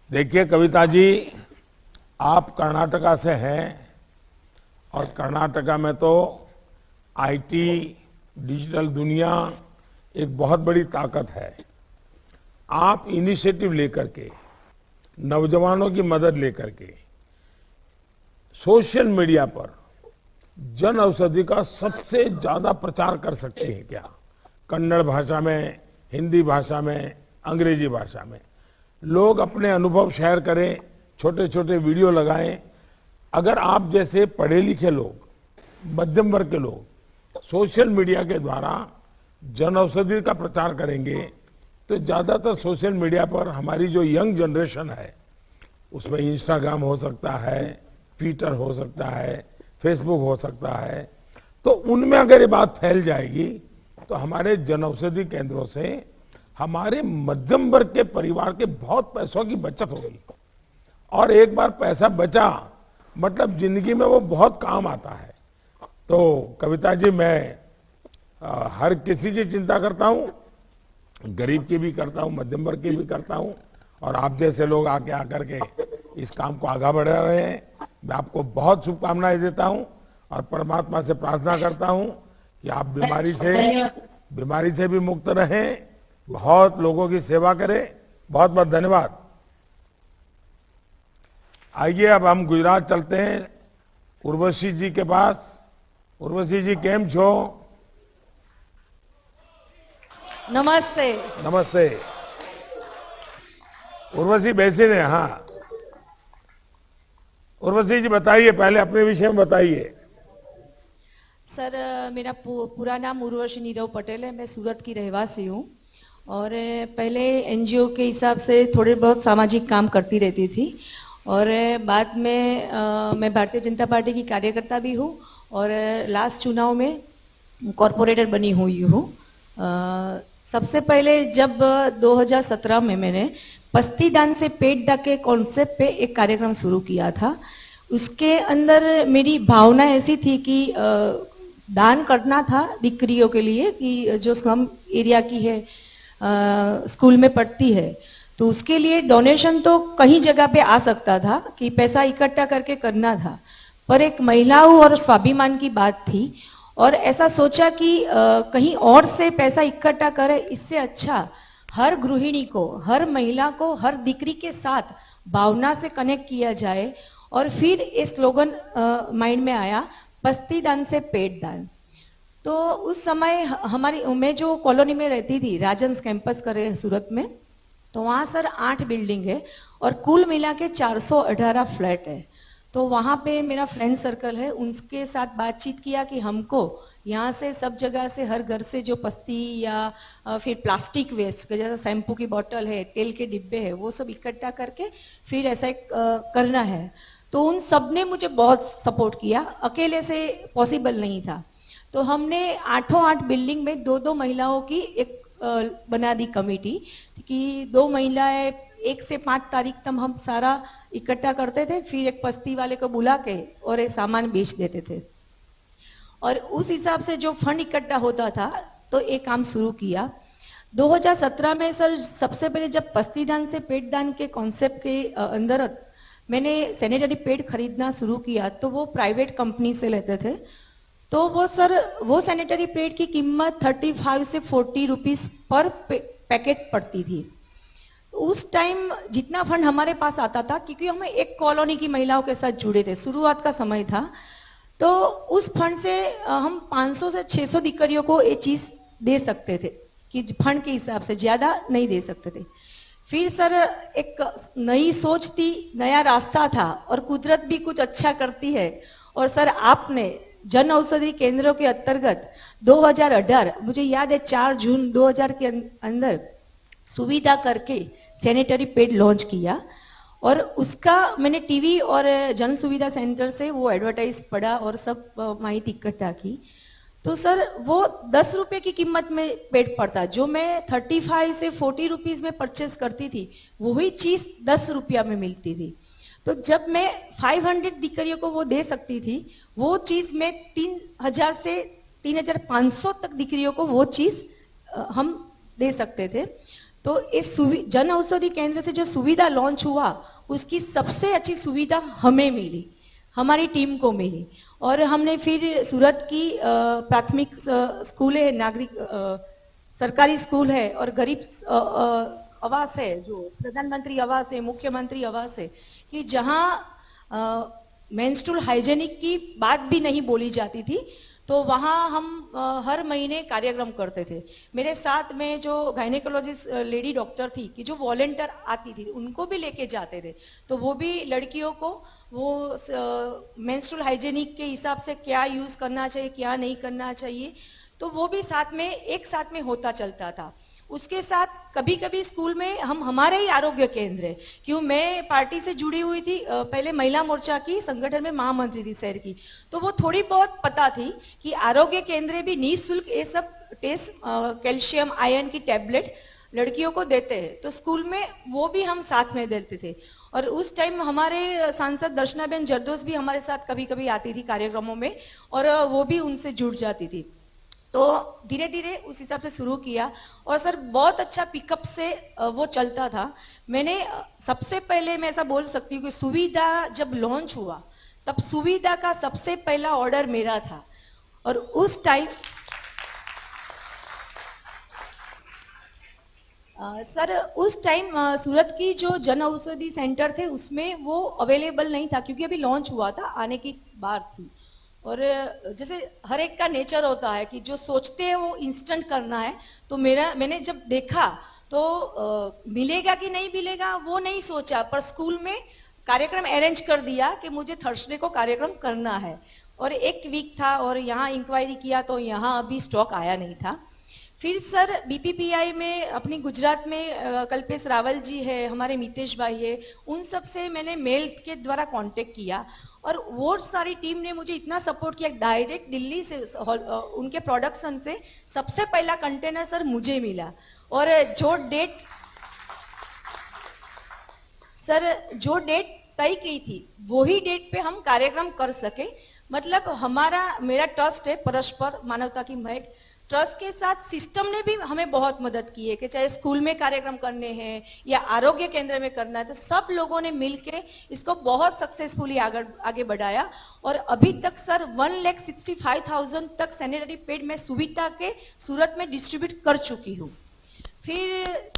देखिए कविता जी, आप कर्नाटका से हैं और कर्नाटका में तो आईटी, डिजिटल दुनिया एक बहुत बड़ी ताकत है। आप इनिशिएटिव लेकर के, नौजवानों की मदद लेकर के सोशल मीडिया पर जन औषधि का सबसे ज्यादा प्रचार कर सकते हैं क्या? कन्नड़ भाषा में, हिंदी भाषा में, अंग्रेजी भाषा में लोग अपने अनुभव शेयर करें, छोटे छोटे वीडियो लगाएं। अगर आप जैसे पढ़े लिखे लोग, मध्यम वर्ग के लोग सोशल मीडिया के द्वारा जन औषधि का प्रचार करेंगे तो ज्यादातर सोशल मीडिया पर हमारी जो यंग जनरेशन है, उसमें इंस्टाग्राम हो सकता है, ट्विटर हो सकता है, फेसबुक हो सकता है, तो उनमें अगर ये बात फैल जाएगी तो हमारे जन औषधि केंद्रों से हमारे मध्यम वर्ग के परिवार के बहुत पैसों की बचत होगी। और एक बार पैसा बचा मतलब जिंदगी में वो बहुत काम आता है। तो कविता जी, मैं हर किसी की चिंता करता हूँ, गरीब की भी करता हूँ, मध्यम वर्ग की भी करता हूँ, और आप जैसे लोग आके आकर के इस काम को आगे बढ़ा रहे हैं। मैं आपको बहुत शुभकामनाएं देता हूँ और परमात्मा से प्रार्थना करता हूँ कि आप बीमारी से भी मुक्त रहें, बहुत लोगों की सेवा करें। बहुत बहुत धन्यवाद। आइए अब हम गुजरात चलते हैं उर्वशी जी के पास। उर्वशी जी केम छो?
नमस्ते।
नमस्ते उर्वशी, बैसी ने। हाँ उर्वशी जी बताइए, पहले अपने विषय में बताइए।
सर, मेरा पूरा नाम उर्वशी नीरव पटेल है। मैं सूरत की रहवासी हूँ और पहले एनजीओ के हिसाब से थोड़े बहुत सामाजिक काम करती रहती थी और बाद में मैं भारतीय जनता पार्टी की कार्यकर्ता भी हूँ और लास्ट चुनाव में कॉरपोरेटर बनी हुई हूँ। सबसे पहले जब 2017 में मैंने पस्ती दान से पेट दान के कॉन्सेप्ट पे एक कार्यक्रम शुरू किया था। उसके अंदर मेरी भावना ऐसी थी कि दान करना था दीकरियों के लिए कि जो स्लम एरिया की है, स्कूल में पढ़ती है, तो उसके लिए डोनेशन तो कहीं जगह पे आ सकता था कि पैसा इकट्ठा करके करना था, पर एक महिलाओं और स्वाभिमान की बात थी और ऐसा सोचा कि कहीं और से पैसा इकट्ठा करे, इससे अच्छा हर गृहिणी को, हर महिला को, हर दीकरी के साथ भावना से कनेक्ट किया जाए। और फिर ये स्लोगन माइंड में आया, पस्ती दान से पेट दान। तो उस समय हमारी, मैं जो कॉलोनी में रहती थी, राजंस कैंपस करे सूरत में, तो वहाँ सर 8 बिल्डिंग है और कुल मिला के 418 फ्लैट है। तो वहाँ पे मेरा फ्रेंड सर्कल है, उनके साथ बातचीत किया कि हमको यहाँ से सब जगह से, हर घर से जो पस्ती या फिर प्लास्टिक वेस्ट, जैसे शैम्पू की बोतल है, तेल के डिब्बे है, वो सब इकट्ठा करके फिर ऐसा एक करना है। तो उन सब ने मुझे बहुत सपोर्ट किया, अकेले से पॉसिबल नहीं था। तो हमने 8 बिल्डिंग में 2-2 महिलाओं की एक बना दी कमेटी कि 2 महिलाएं 1 से 5 तारीख तक हम सारा इकट्ठा करते थे, फिर एक पस्ती वाले को बुला के और ये सामान बेच देते थे और उस हिसाब से जो फंड इकट्ठा होता था तो एक काम शुरू किया। 2017 में सर सबसे पहले जब पस्ती दान से पेट दान के कॉन्सेप्ट के अंदर मैंने सैनिटरी पैड खरीदना शुरू किया तो वो प्राइवेट कंपनी से लेते थे। तो वो सर, वो सैनिटरी पैड की कीमत 35 से 40 रुपीस पर पैकेट पड़ती थी। उस टाइम जितना फंड हमारे पास आता था, क्योंकि हम एक कॉलोनी की महिलाओं के साथ जुड़े थे, शुरुआत का समय था, तो उस फंड से हम 500 से 600 दीकरियों को ये चीज दे सकते थे कि फंड के हिसाब से, ज्यादा नहीं दे सकते थे। फिर सर एक नई सोच थी, नया रास्ता था और कुदरत भी कुछ अच्छा करती है। और सर आपने जन औषधि केंद्रों के अंतर्गत 2018, मुझे याद है 4 जून 2000 के अंदर सुविधा करके सैनिटरी पैड लॉन्च किया और उसका मैंने टीवी और जन सुविधा सेंटर से वो एडवर्टाइज पढ़ा और सब माहिती इकट्ठा की। तो सर वो 10 रुपए की कीमत में पैड पड़ता, जो मैं 35 से 40 रुपीज में परचेस करती थी, वही चीज 10 रुपया में मिलती थी। तो जब मैं 500 दीकरियों को वो दे सकती थी, वो चीज मैं 3000 से 3500 तक दीकरियों को वो चीज हम दे सकते थे। तो इस जन औषधि केंद्र से जो सुविधा लॉन्च हुआ, उसकी सबसे अच्छी सुविधा हमें मिली, हमारी टीम को मिली। और हमने फिर सूरत की प्राथमिक स्कूल है, नागरिक सरकारी स्कूल है और गरीब आवास है, जो प्रधानमंत्री आवास है, मुख्यमंत्री आवास है, कि जहां मेंस्ट्रुअल हाइजेनिक की बात भी नहीं बोली जाती थी, तो वहां हम हर महीने कार्यक्रम करते थे। मेरे साथ में जो गायनेकोलॉजिस्ट लेडी डॉक्टर थी, कि जो वॉलेंटियर आती थी, उनको भी लेके जाते थे। तो वो भी लड़कियों को वो मेंस्ट्रुअल हाइजेनिक के हिसाब से क्या यूज करना चाहिए, क्या नहीं करना चाहिए, तो वो भी साथ में एक साथ में होता चलता था। उसके साथ कभी कभी स्कूल में हम हमारे ही आरोग्य केंद्र है, क्यों मैं पार्टी से जुड़ी हुई थी, पहले महिला मोर्चा की संगठन में महामंत्री थी शहर की, तो वो थोड़ी बहुत पता थी कि आरोग्य केंद्र भी निःशुल्क ये सब टेस्ट, कैल्शियम आयरन की टैबलेट लड़कियों को देते हैं। तो स्कूल में वो भी हम साथ में देते थे। और उस टाइम हमारे सांसद दर्शनाबेन जरदोस भी हमारे साथ कभी कभी आती थी कार्यक्रमों में, और वो भी उनसे जुड़ जाती थी। तो धीरे धीरे उस हिसाब से शुरू किया, और सर बहुत अच्छा पिकअप से वो चलता था। मैंने सबसे पहले मैं ऐसा बोल सकती हूँ कि सुविधा जब लॉन्च हुआ, तब सुविधा का सबसे पहला ऑर्डर मेरा था। और उस टाइम सर उस टाइम सूरत की जो जन औषधि सेंटर थे, उसमें वो अवेलेबल नहीं था, क्योंकि अभी लॉन्च हुआ था, आने की बात थी। और जैसे हर एक का नेचर होता है कि जो सोचते हैं वो इंस्टेंट करना है, तो मैंने जब देखा तो मिलेगा कि नहीं मिलेगा वो नहीं सोचा, पर स्कूल में कार्यक्रम अरेंज कर दिया कि मुझे थर्सडे को कार्यक्रम करना है। और एक वीक था और यहाँ इंक्वायरी किया तो यहाँ अभी स्टॉक आया नहीं था। फिर सर बीपीपीआई में अपनी गुजरात में कल्पेश रावल जी है, हमारे मितेश भाई है, उन सब से मैंने मेल के द्वारा कांटेक्ट किया, और वो सारी टीम ने मुझे इतना सपोर्ट किया। डायरेक्ट दिल्ली से उनके प्रोडक्शन से सबसे पहला कंटेनर सर मुझे मिला। और जो डेट तय की थी वही डेट पे हम कार्यक्रम कर सके। मतलब मेरा ट्रस्ट है परस्पर मानवता की महक, ट्रस्ट के साथ सिस्टम ने भी हमें बहुत मदद की है कि चाहे स्कूल में कार्यक्रम करने हैं या आरोग्य केंद्र में करना है, तो सब लोगों ने मिलके इसको बहुत सक्सेसफुली आगे बढ़ाया। और अभी तक सर 1,65,000 तक सैनिटरी पैड में सुविधा के सूरत में डिस्ट्रीब्यूट कर चुकी हूँ। फिर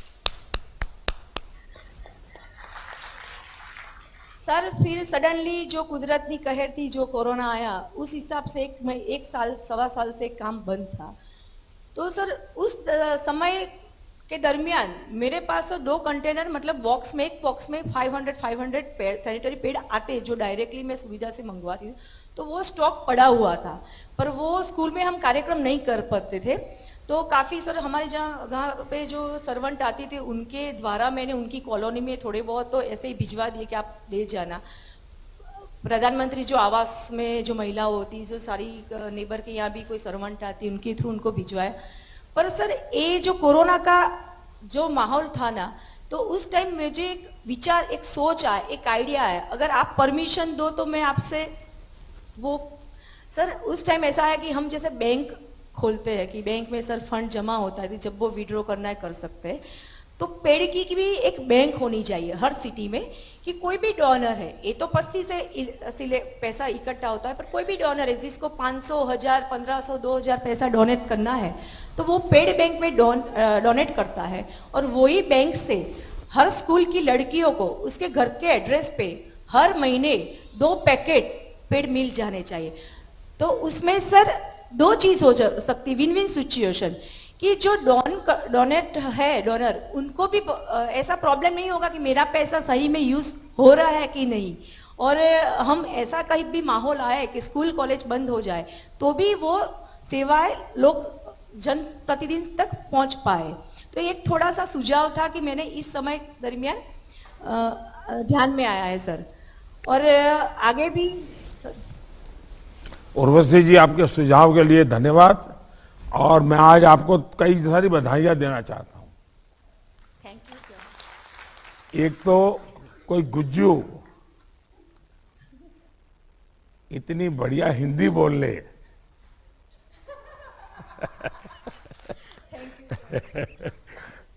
सडनली जो कुदरती कहर थी, जो कोरोना आया, उस हिसाब से एक साल सवा साल से काम बंद था। तो सर उस समय के दरमियान मेरे पास तो 2 कंटेनर, मतलब एक बॉक्स में 500 सैनिटरी पैड आते, जो डायरेक्टली मैं सुविधा से मंगवाती थी, तो वो स्टॉक पड़ा हुआ था, पर वो स्कूल में हम कार्यक्रम नहीं कर पाते थे। तो काफी सर हमारे जहाँ पे जो सर्वेंट आती थी, उनके द्वारा मैंने उनकी कॉलोनी में थोड़े बहुत तो ऐसे ही भिजवा दिए कि आप ले जाना। प्रधानमंत्री जो आवास में जो महिला होती, जो सारी नेबर के यहाँ भी कोई सर्वेंट आती, उनके थ्रू उनको भिजवाया। पर सर ये जो कोरोना का जो माहौल था ना, तो उस टाइम मुझे एक विचार, एक सोच आया, एक आइडिया आया, अगर आप परमिशन दो तो मैं आपसे वो सर उस टाइम ऐसा है कि हम जैसे बैंक खोलते हैं कि बैंक में सर फंड जमा होता है, जब वो विड्रॉ करना है कर सकते हैं, तो पेड़ की भी एक बैंक होनी चाहिए हर सिटी में, कि कोई भी डोनर है, ये तो पस्ती से पैसा इकट्ठा होता है, पर कोई भी डोनर है जिसको 500, 1000, 1500, 2000 पैसा डोनेट करना है, तो वो पेड़ बैंक में डोनेट करता है। और वही बैंक से हर स्कूल की लड़कियों को उसके घर के एड्रेस पे हर महीने 2 पैकेट पेड़ मिल जाने चाहिए। तो उसमें सर 2 चीज हो सकती, विन विन सिचुएशन, कि जो डोनेट है डोनर, उनको भी ऐसा प्रॉब्लम नहीं होगा कि मेरा पैसा सही में यूज हो रहा है कि नहीं, और हम ऐसा कहीं भी माहौल आए कि स्कूल कॉलेज बंद हो जाए तो भी वो सेवाएं लोग जन प्रतिदिन तक पहुंच पाए। तो एक थोड़ा सा सुझाव था कि मैंने इस समय दरमियान ध्यान में आया है सर, और आगे भी सर।
उर्वशी जी, आपके सुझाव के लिए धन्यवाद, और मैं आज आपको कई सारी बधाइयां देना चाहता हूं।
Thank you sir.
एक तो कोई गुज्जू इतनी बढ़िया हिंदी बोल ले।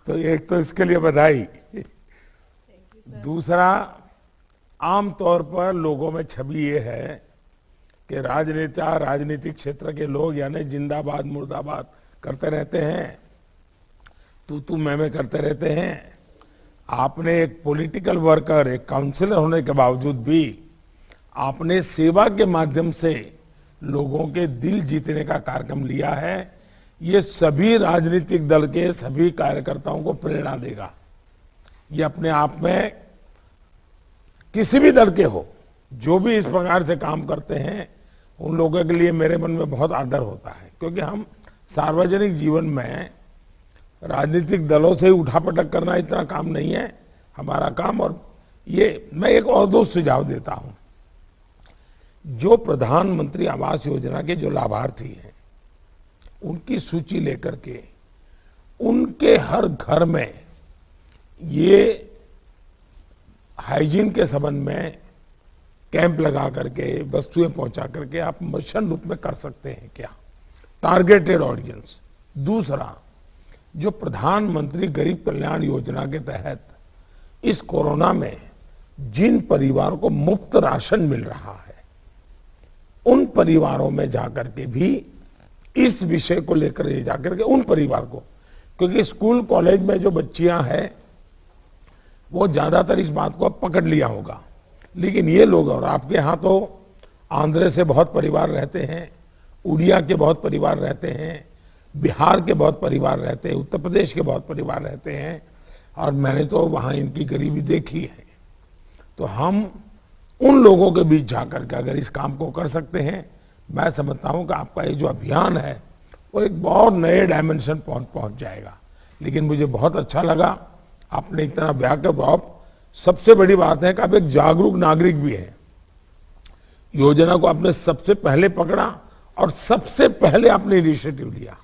तो एक तो इसके लिए बधाई। दूसरा, आमतौर पर लोगों में छवि ये है कि राजनेता, राजनीतिक क्षेत्र के लोग यानी जिंदाबाद मुर्दाबाद करते रहते हैं, तू मैं करते रहते हैं। आपने एक पॉलिटिकल वर्कर, एक काउंसलर होने के बावजूद भी आपने सेवा के माध्यम से लोगों के दिल जीतने का कार्यक्रम लिया है। ये सभी राजनीतिक दल के सभी कार्यकर्ताओं को प्रेरणा देगा। ये अपने आप में, किसी भी दल के हो, जो भी इस प्रकार से काम करते हैं, उन लोगों के लिए मेरे मन में बहुत आदर होता है, क्योंकि हम सार्वजनिक जीवन में राजनीतिक दलों से उठापटक करना इतना काम नहीं है हमारा काम। और ये मैं एक और दो सुझाव देता हूं। जो प्रधानमंत्री आवास योजना के जो लाभार्थी हैं, उनकी सूची लेकर के उनके हर घर में ये हाइजीन के संबंध में कैंप लगा करके, वस्तुएं पहुंचा करके आप मिशन रूप में कर सकते हैं क्या, टारगेटेड ऑडियंस। दूसरा, जो प्रधानमंत्री गरीब कल्याण योजना के तहत इस कोरोना में जिन परिवारों को मुफ्त राशन मिल रहा है, उन परिवारों में जाकर के भी इस विषय को लेकर जाकर के उन परिवार को, क्योंकि स्कूल कॉलेज में जो बच्चियां हैं वो ज्यादातर इस बात को अब पकड़ लिया होगा, लेकिन ये लोग, और आपके यहाँ तो आंध्र से बहुत परिवार रहते हैं, उड़िया के बहुत परिवार रहते हैं, बिहार के बहुत परिवार रहते हैं, उत्तर प्रदेश के बहुत परिवार रहते हैं, और मैंने तो वहाँ इनकी गरीबी देखी है। तो हम उन लोगों के बीच जाकर के अगर इस काम को कर सकते हैं, मैं समझता हूँ कि आपका ये जो अभियान है वो एक बहुत नए डायमेंशन पहुंच जाएगा। लेकिन मुझे बहुत अच्छा लगा आपने इतना व्यापक भाव। सबसे बड़ी बात है कि आप एक जागरूक नागरिक भी हैं। योजना को आपने सबसे पहले पकड़ा और सबसे पहले आपने इनिशिएटिव लिया।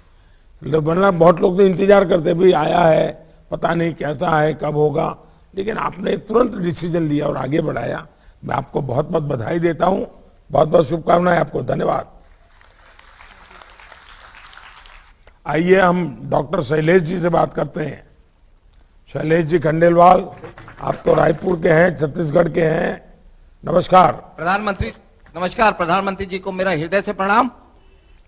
वरना बहुत लोग तो इंतजार करते भी, आया है, पता नहीं कैसा है, कब होगा, लेकिन आपने तुरंत डिसीजन लिया और आगे बढ़ाया। मैं आपको बहुत बहुत बधाई देता हूं, बहुत बहुत शुभकामनाएं आपको, धन्यवाद। आइए हम डॉक्टर शैलेश जी से बात करते हैं। शैलेश जी खंडेलवाल, आप तो रायपुर के हैं, छत्तीसगढ़ के हैं, नमस्कार।
नमस्कार प्रधानमंत्री जी को मेरा हृदय से प्रणाम।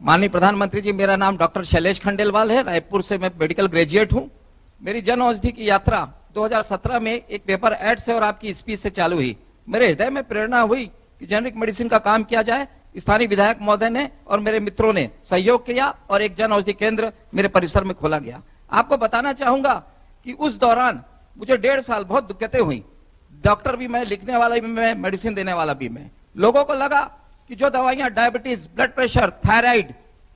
माननीय प्रधानमंत्री जी, मेरा नाम डॉक्टर शैलेश खंडेलवाल है, रायपुर से मैं मेडिकल ग्रेजुएट हूं। मेरी जन औषधि की यात्रा 2017 में एक पेपर एड से और आपकी स्पीच से चालू हुई। मेरे हृदय में प्रेरणा हुई कि जेनरिक मेडिसिन का काम किया जाए। स्थानीय विधायक महोदय ने और मेरे मित्रों ने सहयोग किया और एक जन औषधि केंद्र मेरे परिसर में खोला गया। आपको बताना चाहूंगा कि उस दौरान मुझे 1.5 साल बहुत दिक्कतें हुई। डॉक्टर भी मैं, लिखने वाला भी मैं, मेडिसिन देने वाला भी मैं। लोगों को लगा कि जो दवाइयां diabetes, blood pressure, thyroid,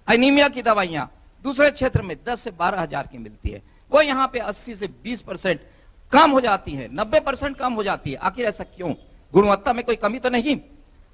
anaemia की दवाइयां दूसरे क्षेत्र में 10 से 12 हजार की मिलती है, वो यहाँ पे 80 से 20% कम हो जाती है, 90% कम हो जाती है। आखिर ऐसा क्यों? गुणवत्ता में कोई कमी तो नहीं?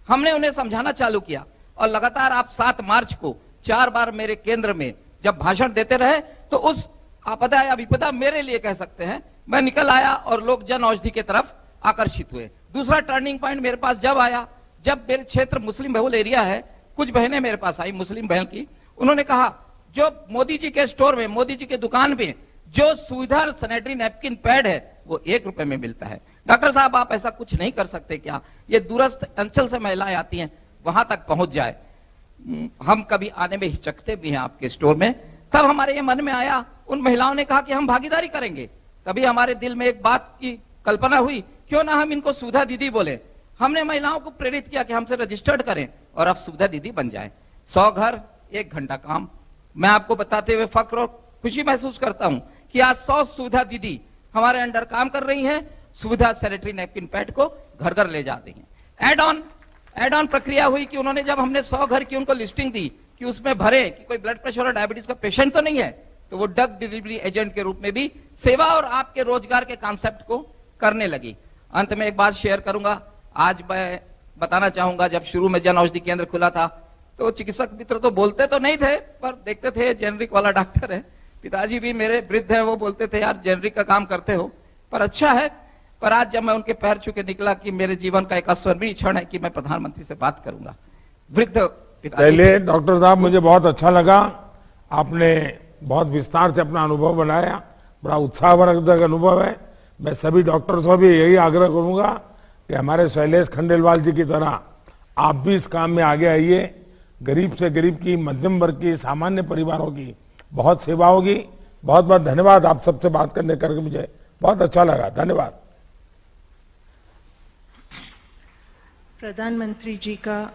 हमने उन्हें समझाना चालू किया और लगातार आप 7 मार्च को 4 बार मेरे केंद्र में जब भाषण देते रहे तो उस आपदा या विपदा मेरे लिए कह सकते हैं, मैं निकल आया और लोग जन औषधि की तरफ आकर्षित हुए। दूसरा टर्निंग पॉइंट मेरे पास जब आया, जब मेरे क्षेत्र मुस्लिम बहुल एरिया है, कुछ बहनें मेरे पास आई मुस्लिम बहन की, उन्होंने कहा जो मोदी जी के स्टोर में, मोदी जी के दुकान में जो सुविधा सैनिटरी नैपकिन पैड है वो 1 रुपए में मिलता है। डॉक्टर साहब, आप ऐसा कुछ नहीं कर सकते क्या? ये दूरस्थ अंचल से महिलाएं आती हैं, वहां तक पहुंच जाए। हम कभी आने में हिचकते भी हैं आपके स्टोर में। तब हमारे ये मन में आया, उन महिलाओं ने कहा कि हम भागीदारी करेंगे। तभी हमारे दिल में एक बात की कल्पना हुई, क्यों ना हम इनको सुविधा दीदी बोले। हमने महिलाओं को प्रेरित किया कि हमसे रजिस्टर्ड करें और अब सुविधा दीदी बन जाए। 100 घर 1 घंटा काम। मैं आपको बताते हुए फक्र और खुशी महसूस करता हूं कि आज 100 सुविधा दीदी हमारे अंडर काम कर रही हैं। सुविधा सैनिटरी नैपकिन पैड को घर घर ले जाती हैं। एड ऑन प्रक्रिया हुई कि उन्होंने, जब हमने 100 घर की उनको लिस्टिंग दी कि उसमें भरे कि कोई ब्लड प्रेशर और डायबिटीज का पेशेंट तो नहीं है, तो वो ड्रग डिलीवरी एजेंट के रूप में भी सेवा और आपके रोजगार के कॉन्सेप्ट को करने लगी। अंत में एक बात शेयर करूंगा। आज मैं बताना चाहूंगा, जब शुरू में जन औषधि केंद्र खुला था तो चिकित्सक मित्र तो बोलते तो नहीं थे, पर देखते थे जेनरिक वाला डॉक्टर है। पिताजी भी मेरे वृद्ध है, वो बोलते थे यार जेनरिक का काम करते हो, पर अच्छा है। पर आज जब मैं उनके पैर छू के निकला कि मेरे जीवन का एक अस्वर्णीय क्षण है कि मैं प्रधानमंत्री से बात करूंगा, वृद्ध पिताजी
पहले डॉक्टर साहब मुझे बहुत अच्छा लगा, आपने बहुत विस्तार से अपना अनुभव बनाया, बड़ा उत्साहवर्धक अनुभव है। मैं सभी डॉक्टर्स को भी यही आग्रह करूंगा कि हमारे शैलेश खंडेलवाल जी की तरह आप भी इस काम में आगे आइए। गरीब से गरीब की, मध्यम वर्ग की, सामान्य परिवारों की बहुत सेवा होगी। बहुत बहुत धन्यवाद, आप सबसे बात करने करके मुझे बहुत अच्छा लगा। धन्यवाद।
प्रधानमंत्री जी का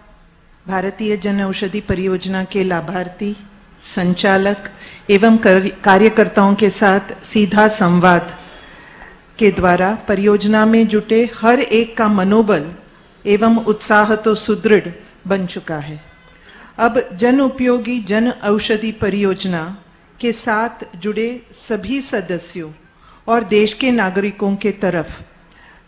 भारतीय जन औषधि परियोजना के लाभार्थी, संचालक एवं कार्यकर्ताओं के साथ सीधा संवाद के द्वारा परियोजना में जुटे हर एक का मनोबल एवं उत्साह तो सुदृढ़ बन चुका है। अब जन उपयोगी जन औषधि परियोजना के साथ जुड़े सभी सदस्यों और देश के नागरिकों के तरफ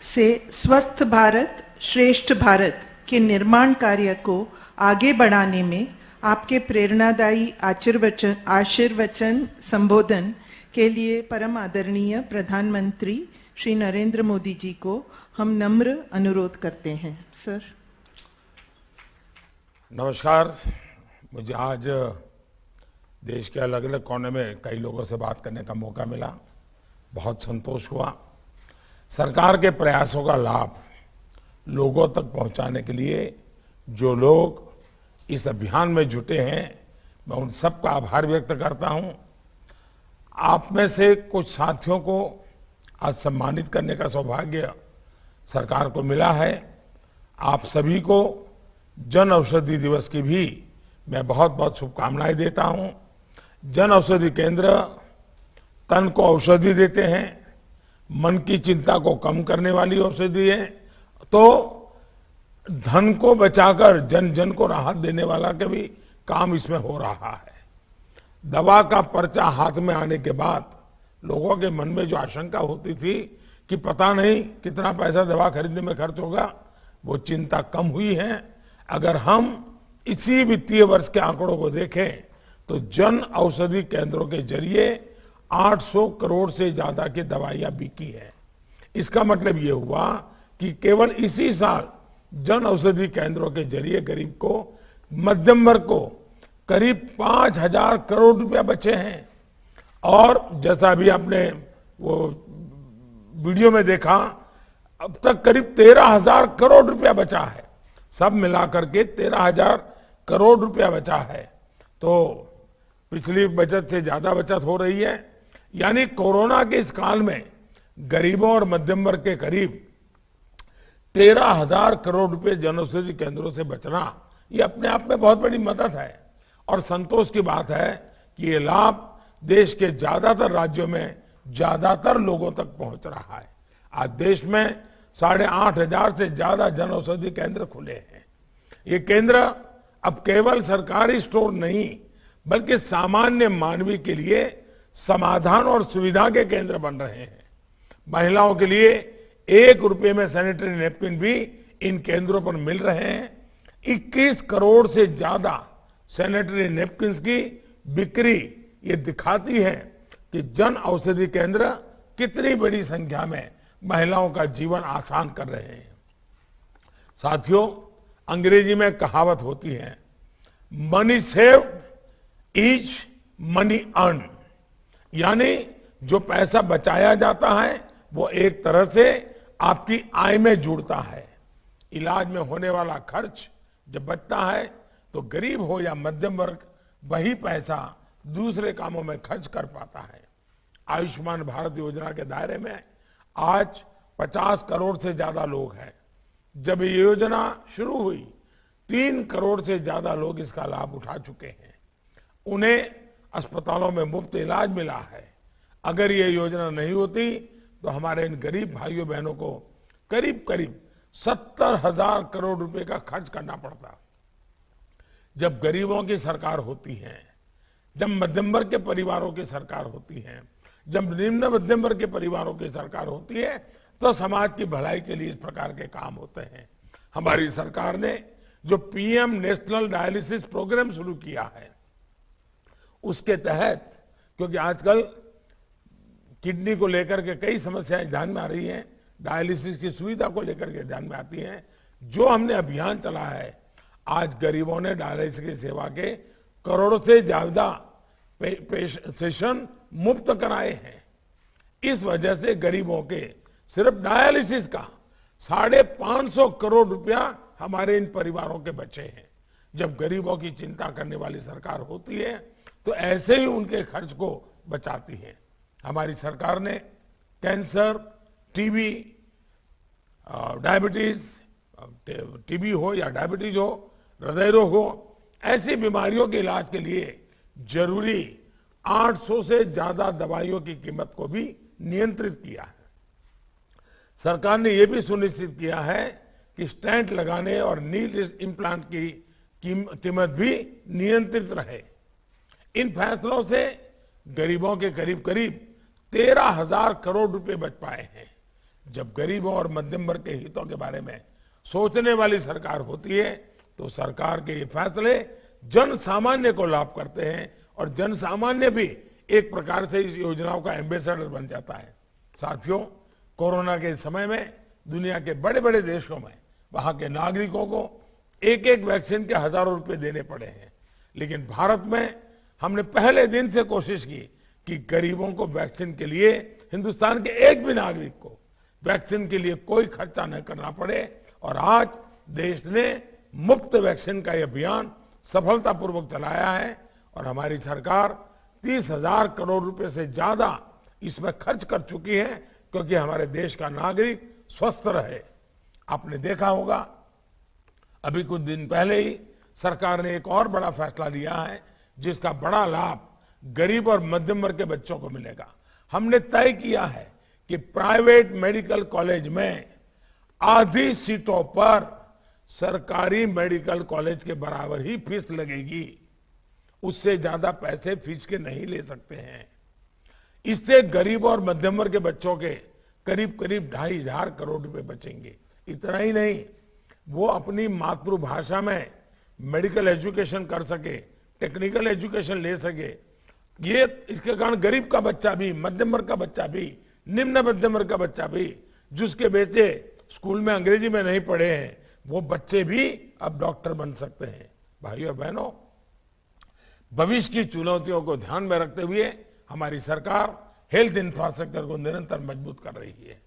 से स्वस्थ भारत श्रेष्ठ भारत के निर्माण कार्य को आगे बढ़ाने में आपके प्रेरणादायी आशीर्वचन संबोधन के लिए परम आदरणीय प्रधानमंत्री श्री नरेंद्र मोदी जी को हम नम्र अनुरोध करते हैं। सर।
नमस्कार। मुझे आज देश के अलग अलग कोने में कई लोगों से बात करने का मौका मिला, बहुत संतोष हुआ। सरकार के प्रयासों का लाभ लोगों तक पहुंचाने के लिए जो लोग इस अभियान में जुटे हैं, मैं उन सबका आभार व्यक्त करता हूं। आप में से कुछ साथियों को आज सम्मानित करने का सौभाग्य सरकार को मिला है। आप सभी को जन औषधि दिवस की भी मैं बहुत बहुत शुभकामनाएं देता हूं। जन औषधि केंद्र तन को औषधि देते हैं, मन की चिंता को कम करने वाली औषधि है, तो धन को बचाकर जन जन को राहत देने वाला का भी काम इसमें हो रहा है। दवा का पर्चा हाथ में आने के बाद लोगों के मन में जो आशंका होती थी कि पता नहीं कितना पैसा दवा खरीदने में खर्च होगा, वो चिंता कम हुई है। अगर हम इसी वित्तीय वर्ष के आंकड़ों को देखें तो जन औषधि केंद्रों के जरिए 800 करोड़ से ज्यादा की दवाइयां बिकी है। इसका मतलब ये हुआ कि केवल इसी साल जन औषधि केंद्रों के जरिए गरीब को, मध्यम वर्ग को करीब 5,000 करोड़ रुपया बचे हैं। और जैसा अभी आपने वो वीडियो में देखा, अब तक करीब 13,000 करोड़ रुपया बचा है। सब मिलाकर के 13,000 करोड़ रुपया बचा है, तो पिछली बचत से ज्यादा बचत हो रही है। यानी कोरोना के इस काल में गरीबों और मध्यम वर्ग के करीब 13,000 करोड़ रुपए जन औषधि केंद्रों से बचना, ये अपने आप में बहुत बड़ी मदद है और संतोष की बात है कि ये लाभ देश के ज्यादातर राज्यों में ज्यादातर लोगों तक पहुंच रहा है। आज देश में 8,500 से ज्यादा जन औषधि केंद्र खुले हैं। ये केंद्र अब केवल सरकारी स्टोर नहीं, बल्कि सामान्य मानवी के लिए समाधान और सुविधा के केंद्र बन रहे हैं। महिलाओं के लिए 1 रुपए में सैनिटरी नैपकिन भी इन केंद्रों पर मिल रहे हैं। 21 करोड़ से ज्यादा सैनिटरी नैपकिन की बिक्री ये दिखाती है कि जन औषधि केंद्र कितनी बड़ी संख्या में महिलाओं का जीवन आसान कर रहे हैं। साथियों, अंग्रेजी में कहावत होती है, money saved is money earn, यानी जो पैसा बचाया जाता है वो एक तरह से आपकी आय में जुड़ता है। इलाज में होने वाला खर्च जब बचता है तो गरीब हो या मध्यम वर्ग वही पैसा दूसरे कामों में खर्च कर पाता है। आयुष्मान भारत योजना के दायरे में आज 50 करोड़ से ज्यादा लोग हैं। जब ये योजना शुरू हुई 3 करोड़ से ज्यादा लोग इसका लाभ उठा चुके हैं। उन्हें अस्पतालों में मुफ्त इलाज मिला है। अगर ये योजना नहीं होती तो हमारे इन गरीब भाइयों बहनों को करीब करीब 70,000 करोड़ रुपए का खर्च करना पड़ता। जब गरीबों की सरकार होती है, जब मध्यम वर्ग के परिवारों की सरकार होती है, जब निम्न मध्यम वर्ग के परिवारों की सरकार होती है, तो समाज की भलाई के लिए इस प्रकार के काम होते हैं। हमारी सरकार ने जो पीएम नेशनल डायलिसिस प्रोग्राम शुरू किया है, उसके तहत, क्योंकि आजकल किडनी को लेकर के कई समस्याएं ध्यान में आ रही हैं, डायलिसिस की सुविधा को लेकर के ध्यान में आती हैं, जो हमने अभियान चला है, आज गरीबों ने डायलिसिस की सेवा के करोड़ों से ज्यादा सेशन मुफ्त कराए हैं। इस वजह से गरीबों के सिर्फ डायलिसिस का 550 करोड़ रुपया हमारे इन परिवारों के बचे हैं। जब गरीबों की चिंता करने वाली सरकार होती है तो ऐसे ही उनके खर्च को बचाती है। हमारी सरकार ने कैंसर, टीबी, डायबिटीज, टीबी हो या डायबिटीज हो, हृदय रोग हो, ऐसी बीमारियों के इलाज के लिए जरूरी 800 से ज्यादा दवाइयों की कीमत को भी नियंत्रित किया है। सरकार ने यह भी सुनिश्चित किया है कि स्टेंट लगाने और नी इम्प्लांट की कीमत भी नियंत्रित रहे। इन फैसलों से गरीबों के करीब करीब 13,000 करोड़ रुपए बच पाए हैं। जब गरीबों और मध्यम वर्ग के हितों के बारे में सोचने वाली सरकार होती है तो सरकार के ये फैसले जन सामान्य को लाभ करते हैं और जन सामान्य भी एक प्रकार से इस योजनाओं का एम्बेसडर बन जाता है। साथियों, कोरोना के समय में दुनिया के बड़े बड़े देशों में वहां के नागरिकों को एक एक वैक्सीन के हजारों रुपए देने पड़े हैं, लेकिन भारत में हमने पहले दिन से कोशिश की कि गरीबों को वैक्सीन के लिए, हिंदुस्तान के एक भी नागरिक को वैक्सीन के लिए कोई खर्चा न करना पड़े। और आज देश ने मुफ्त वैक्सीन का यह अभियान सफलतापूर्वक चलाया है और हमारी सरकार 30,000 करोड़ रुपए से ज्यादा इसमें खर्च कर चुकी है क्योंकि हमारे देश का नागरिक स्वस्थ रहे। आपने देखा होगा अभी कुछ दिन पहले ही सरकार ने एक और बड़ा फैसला लिया है जिसका बड़ा लाभ गरीब और मध्यम वर्ग के बच्चों को मिलेगा। हमने तय किया है कि प्राइवेट मेडिकल कॉलेज में आधी सीटों पर सरकारी मेडिकल कॉलेज के बराबर ही फीस लगेगी, उससे ज्यादा पैसे फीस के नहीं ले सकते हैं। इससे गरीब और मध्यम वर्ग के बच्चों के करीब करीब 2,500 करोड़ रुपए बचेंगे। इतना ही नहीं, वो अपनी मातृभाषा में मेडिकल एजुकेशन कर सके, टेक्निकल एजुकेशन ले सके। ये इसके कारण गरीब का बच्चा भी, मध्यम वर्ग का बच्चा भी, निम्न मध्यम वर्ग का बच्चा भी, जिसके बच्चे स्कूल में अंग्रेजी में नहीं पढ़े हैं, वो बच्चे भी अब डॉक्टर बन सकते हैं। भाइयों और बहनों, भविष्य की चुनौतियों को ध्यान में रखते हुए हमारी सरकार हेल्थ इंफ्रास्ट्रक्चर को निरंतर मजबूत कर रही है।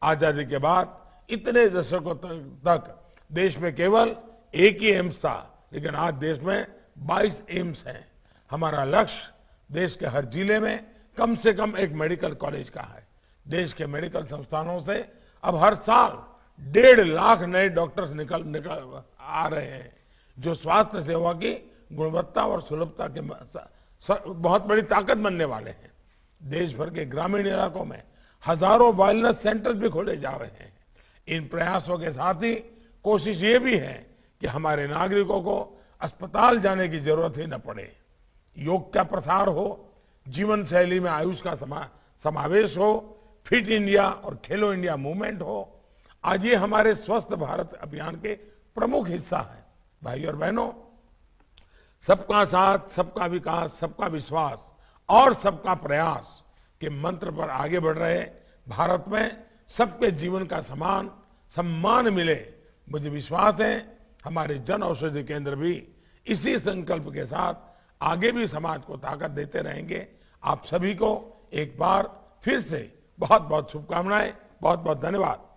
आजादी के बाद इतने दशकों तक देश में केवल एक ही एम्स था, लेकिन आज देश में 22 एम्स हैं। हमारा लक्ष्य देश के हर जिले में कम से कम एक मेडिकल कॉलेज का है। देश के मेडिकल संस्थानों से अब हर साल 1.5 लाख नए डॉक्टर्स निकल आ रहे हैं, जो स्वास्थ्य सेवा की गुणवत्ता और सुलभता के बहुत बड़ी ताकत बनने वाले हैं। देश भर के ग्रामीण इलाकों में हजारों वेलनेस सेंटर्स भी खोले जा रहे हैं। इन प्रयासों के साथ ही कोशिश ये भी है कि हमारे नागरिकों को अस्पताल जाने की जरूरत ही न पड़े। योग का प्रसार हो, जीवन शैली में आयुष का समावेश हो, फिट इंडिया और खेलो इंडिया मूवमेंट हो। आज ये हमारे स्वस्थ भारत अभियान के प्रमुख हिस्सा है। भाइयों और बहनों, सबका साथ, सबका विकास, सबका विश्वास और सबका प्रयास के मंत्र पर आगे बढ़ रहे भारत में सबके जीवन का समान सम्मान मिले, मुझे विश्वास है हमारे जन औषधि केंद्र भी इसी संकल्प के साथ आगे भी समाज को ताकत देते रहेंगे। आप सभी को एक बार फिर से बहुत बहुत शुभकामनाएं, बहुत बहुत धन्यवाद।